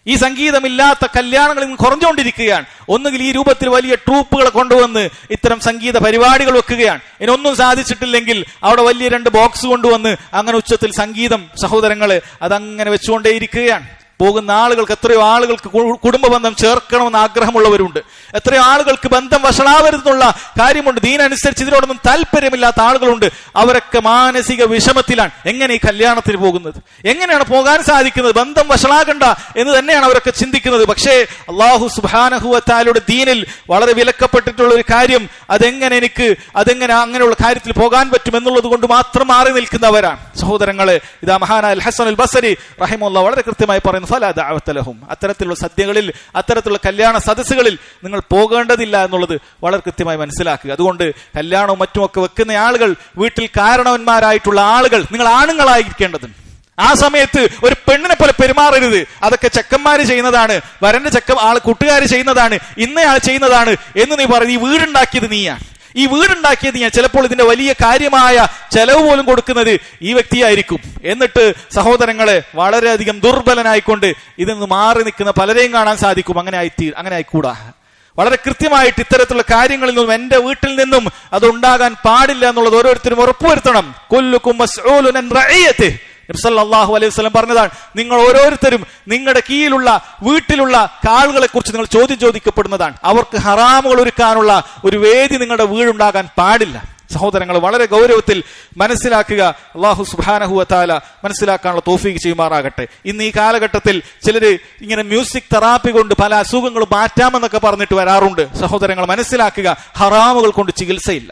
ഈ സംഗീതമില്ലാത്ത കല്യാണങ്ങൾ ഇന്ന് കുറഞ്ഞുകൊണ്ടിരിക്കുകയാണ്. ഒന്നുകിൽ ഈ രൂപത്തിൽ വലിയ ട്രൂപ്പുകളെ കൊണ്ടുവന്ന് ഇത്തരം സംഗീത പരിപാടികൾ വെക്കുകയാണ്. ഇനൊന്നും സാധിച്ചിട്ടില്ലെങ്കിൽ അവിടെ വലിയ 2 ബോക്സ് കൊണ്ടുവന്ന് അങ്ങനെ ഉച്ചത്തിൽ സംഗീതം സഹോദരങ്ങളെ അതങ്ങനെ വെച്ചുകൊണ്ടേയിരിക്കുകയാണ്. പോകുന്ന ആളുകൾക്ക്, എത്രയോ ആളുകൾക്ക് കുടുംബ ബന്ധം ചേർക്കണമെന്ന് ആഗ്രഹമുള്ളവരുണ്ട്, എത്രയോ ആളുകൾക്ക് ബന്ധം വഷളാവരുതെന്നുള്ള കാര്യമുണ്ട്, ദീനനുസരിച്ച് ഇതിനോടൊന്നും താല്പര്യമില്ലാത്ത ആളുകളുണ്ട്. അവരൊക്കെ മാനസിക വിഷമത്തിലാണ്. എങ്ങനെ ഈ കല്യാണത്തിന് പോകുന്നത്, എങ്ങനെയാണ് പോകാൻ സാധിക്കുന്നത്, ബന്ധം വഷളാകണ്ട എന്ന് തന്നെയാണ് അവരൊക്കെ ചിന്തിക്കുന്നത്. പക്ഷേ അല്ലാഹു സുബ്ഹാനഹു വ തആലയുടെ ദീനിൽ വളരെ വിലക്കപ്പെട്ടിട്ടുള്ള ഒരു കാര്യം, അതെങ്ങനെ അങ്ങനെയുള്ള കാര്യത്തിൽ പോകാൻ പറ്റും എന്നുള്ളത് കൊണ്ട് മാത്രം മാറി നിൽക്കുന്നവരാണ്. സഹോദരങ്ങളെ, ഇതാ മഹാനായ അൽ ഹസൻ അൽ ബസരി റഹിമഹുല്ലാഹ് വളരെ കൃത്യമായി പറയുന്നു, ഫലാ ദഅവത ലഹും, അത്തരത്തിലുള്ള സദ്യകളിൽ, അത്തരത്തിലുള്ള കല്യാണ സദസ്സുകളിൽ നിങ്ങൾ പോകേണ്ടതില്ല എന്നുള്ളത് വളരെ കൃത്യമായി മനസ്സിലാക്കുക. അതുകൊണ്ട് കല്യാണവും മറ്റുമൊക്കെ വെക്കുന്ന ആളുകൾ, വീട്ടിൽ കാരണവന്മാരായിട്ടുള്ള ആളുകൾ, നിങ്ങൾ ആണുങ്ങളായിരിക്കേണ്ടതുണ്ട്. ആ സമയത്ത് ഒരു പെണ്ണിനെ പോലെ പെരുമാറരുത്. അതൊക്കെ ചെക്കന്മാര് ചെയ്യുന്നതാണ്, വരന്റെ കൂട്ടുകാർ ചെയ്യുന്നതാണ്, ഇന്നയാൾ ചെയ്യുന്നതാണ് എന്ന് നീ പറയും. ഈ വീടുണ്ടാക്കിയത് നീയാണ്, ഈ വീടുണ്ടാക്കിയത് ഞാൻ. ചിലപ്പോൾ ഇതിന്റെ വലിയ കാര്യമായ ചെലവ് പോലും കൊടുക്കുന്നത് ഈ വ്യക്തിയായിരിക്കും. എന്നിട്ട് സഹോദരങ്ങളെ വളരെയധികം ദുർബലനായിക്കൊണ്ട് ഇതിൽ നിന്ന് മാറി നിൽക്കുന്ന പലരെയും കാണാൻ സാധിക്കും. അങ്ങനെ ആയിക്കൂടാ. വളരെ കൃത്യമായിട്ട് ഇത്തരത്തിലുള്ള കാര്യങ്ങളിൽ നിന്നും, എന്റെ വീട്ടിൽ നിന്നും അത് ഉണ്ടാകാൻ പാടില്ല എന്നുള്ളത് ഓരോരുത്തരും ഉറപ്പുവരുത്തണം. കുല്ലുക്കും മസ്ഊലുൻ അൻ റഇയതിഹി, നബി സല്ലല്ലാഹു അലൈഹി വസല്ലം പറഞ്ഞതാണ്, നിങ്ങൾ ഓരോരുത്തരും നിങ്ങളുടെ കീഴിലുള്ള വീട്ടിലുള്ള ആളുകളെ കുറിച്ച് നിങ്ങൾ ചോദിക്കപ്പെടുന്നതാണ്. അവർക്ക് ഹറാമുകൾ ഒരുക്കാനുള്ള ഒരു വേദി നിങ്ങളുടെ വീടുണ്ടാകാൻ പാടില്ല. സഹോദരങ്ങൾ, വളരെ ഗൗരവത്തിൽ മനസ്സിലാക്കുക. അല്ലാഹു സുബ്ഹാനഹു വ തആല മനസ്സിലാക്കാനുള്ള തൗഫീഖ് ചെയ്യുമാറാകട്ടെ. ഇന്ന് ഈ കാലഘട്ടത്തിൽ ചിലര് ഇങ്ങനെ മ്യൂസിക് തെറാപ്പി കൊണ്ട് പല അസുഖങ്ങളും മാറ്റാമെന്നൊക്കെ പറഞ്ഞിട്ട് വരാറുണ്ട്. സഹോദരങ്ങൾ മനസ്സിലാക്കുക, ഹറാമുകൾ കൊണ്ട് ചികിത്സയില്ല.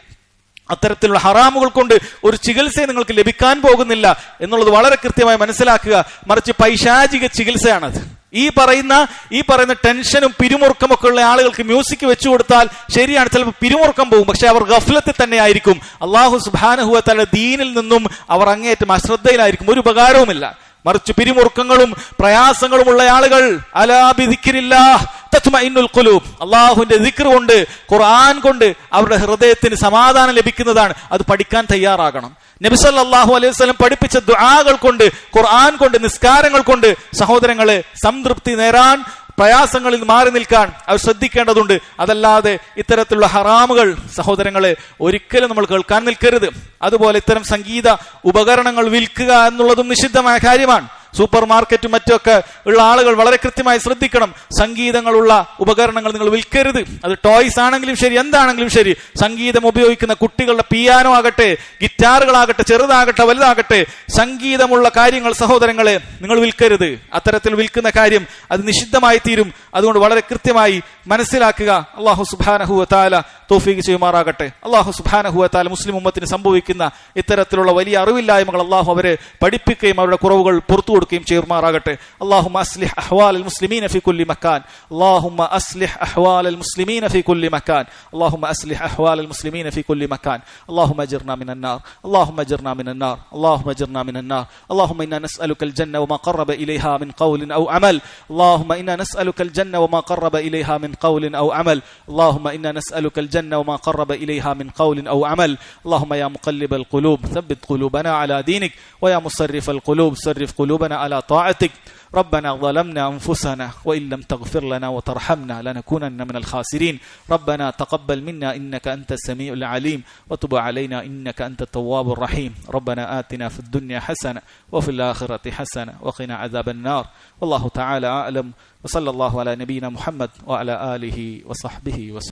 അത്തരത്തിലുള്ള ഹറാമുകൾ കൊണ്ട് ഒരു ചികിത്സയും നിങ്ങൾക്ക് ലഭിക്കാൻ പോകുന്നില്ല എന്നുള്ളത് വളരെ കൃത്യമായി മനസ്സിലാക്കുക. മറിച്ച് പൈശാചിക ചികിത്സയാണത്. ഈ പറയുന്ന ടെൻഷനും പിരിമുറുക്കമൊക്കെ ഉള്ള ആളുകൾക്ക് മ്യൂസിക് വെച്ചു കൊടുത്താൽ ശരിയാണ്, ചിലപ്പോൾ പിരിമുറുക്കം പോകും, പക്ഷെ അവർ ഗഫ്ലത്തിൽ തന്നെ ആയിരിക്കും. അല്ലാഹു സുബ്ഹാനഹു വ തആല ദീനിൽ നിന്നും അവർ അങ്ങേയറ്റം അശ്രദ്ധയിലായിരിക്കും, ഒരു ഉപകാരവുമില്ല. മറിച്ച് പിരിമുറുക്കങ്ങളും പ്രയാസങ്ങളുമുള്ള ആളുകൾ അലാ ബിദിക്രില്ലാഹ് തത്മഇന്നുൽ ഖുലൂബ്, അല്ലാഹുവിന്റെ ദിക്ർ കൊണ്ട്, ഖുർആൻ കൊണ്ട് അവരുടെ ഹൃദയത്തിന് സമാധാനം ലഭിക്കുന്നതാണ്. അത് പഠിക്കാൻ തയ്യാറാകണം. നബി സല്ലല്ലാഹു അലൈഹി വസല്ലം പഠിപ്പിച്ച ദുആകൾ കൊണ്ട്, ഖുർആൻ കൊണ്ട്, നിസ്കാരങ്ങൾ കൊണ്ട് സഹോദരങ്ങളെ സംതൃപ്തി നേടാൻ, പ്രയാസങ്ങളിൽ മാറി നിൽക്കാൻ അവർ ശ്രദ്ധിക്കേണ്ടതുണ്ട്. അതല്ലാതെ ഇത്തരത്തിലുള്ള ഹറാമുകൾ സഹോദരങ്ങളെ ഒരിക്കലും നമ്മൾ കേൾക്കാൻ നിൽക്കരുത്. അതുപോലെ ഇത്തരം സംഗീത ഉപകരണങ്ങൾ വിൽക്കുക എന്നുള്ളതും നിഷിദ്ധമായ കാര്യമാണ്. സൂപ്പർ മാർക്കറ്റും മറ്റൊക്കെ ഉള്ള ആളുകൾ വളരെ കൃത്യമായി ശ്രദ്ധിക്കണം. സംഗീതങ്ങളുള്ള ഉപകരണങ്ങൾ നിങ്ങൾ വിൽക്കരുത്. അത് ടോയ്സ് ആണെങ്കിലും ശരി, എന്താണെങ്കിലും ശരി, സംഗീതം ഉപയോഗിക്കുന്ന കുട്ടികളുടെ പിയാനോ ആകട്ടെ, ഗിറ്റാറുകളാകട്ടെ, ചെറുതാകട്ടെ വലുതാകട്ടെ, സംഗീതമുള്ള കാര്യങ്ങൾ സഹോദരങ്ങളെ നിങ്ങൾ വിൽക്കരുത്. അത്തരത്തിൽ വിൽക്കുന്ന കാര്യം അത് നിഷിദ്ധമായി തീരും. അതുകൊണ്ട് വളരെ കൃത്യമായി മനസ്സിലാക്കുക. അല്ലാഹു സുബ്ഹാനഹു വ തആല തൗഫീഖ് ചെയ്യുമാറാകട്ടെ. അല്ലാഹു സുബ്ഹാനഹു വ തആല മുസ്ലിം ഉമ്മത്തിന് സംഭവിക്കുന്ന ഇത്തരത്തിലുള്ള വലിയ അറിവില്ലായ്മകൾ അല്ലാഹു അവരെ പഠിപ്പിക്കുകയും അവരുടെ കുറവുകൾ പുറത്തു കൊടുക്കുകയും ചെയ്യുമാറാകട്ടെ. അല്ലാഹുമ്മ അസ്ലിഹ് അഹ്വാലൽ മുസ്ലിമീന ഫീ കുല്ലി മക്കാൻ. അല്ലാഹുമ്മ അസ്ലിഹ് അഹ്വാലൽ മുസ്ലിമീന ഫീ കുല്ലി മക്കാൻ. അല്ലാഹുമ്മ അസ്ലിഹ് അഹ്വാലൽ മുസ്ലിമീന ഫീ കുല്ലി മക്കാൻ. അല്ലാഹുമ്മ അജിർനാ മിനൻ നാർ. അല്ലാഹുമ്മ അജിർനാ മിനൻ നാർ. അല്ലാഹുമ്മ അജിർനാ മിനൻ നാർ. അല്ലാഹുമ്മ ഇന്നാ നസ്അലുകൽ ജന്ന വമാ ഖറബ ഇലൈഹാ മിൻ ഖൗലിൻ ഔ അമൽ. അല്ലാഹുമ്മ ഇന്നാ നസ്അലുകൽ ജന്ന വമാ ഖറബ ഇലൈഹാ മിൻ ഖൗലിൻ ഔ അമൽ. അല്ലാഹുമ്മ ഇന്നാ നസ്അലുകൽ ജന്ന വമാ ഖറബ ഇലൈഹാ മിൻ ഖൗലിൻ ഔ അമൽ. അല്ലാഹുമ്മ യാ മുഖല്ലിബൽ ഖുലൂബ് ثبت قلوبنا على دينك ويا مصرف القلوب صرف قلوبنا على طاعتك. ربنا ظلمنا أنفسنا وإن لم تغفر لنا وترحمنا لنكونن من الخاسرين. ربنا تقبل منا إنك أنت السميع العليم وتب علينا إنك أنت التواب الرحيم. ربنا آتنا في الدنيا حسنة وفي الآخرة حسنة وقنا عذاب النار. والله تعالى أعلم. وصلى الله على نبينا محمد وعلى آله وصحبه وسلم.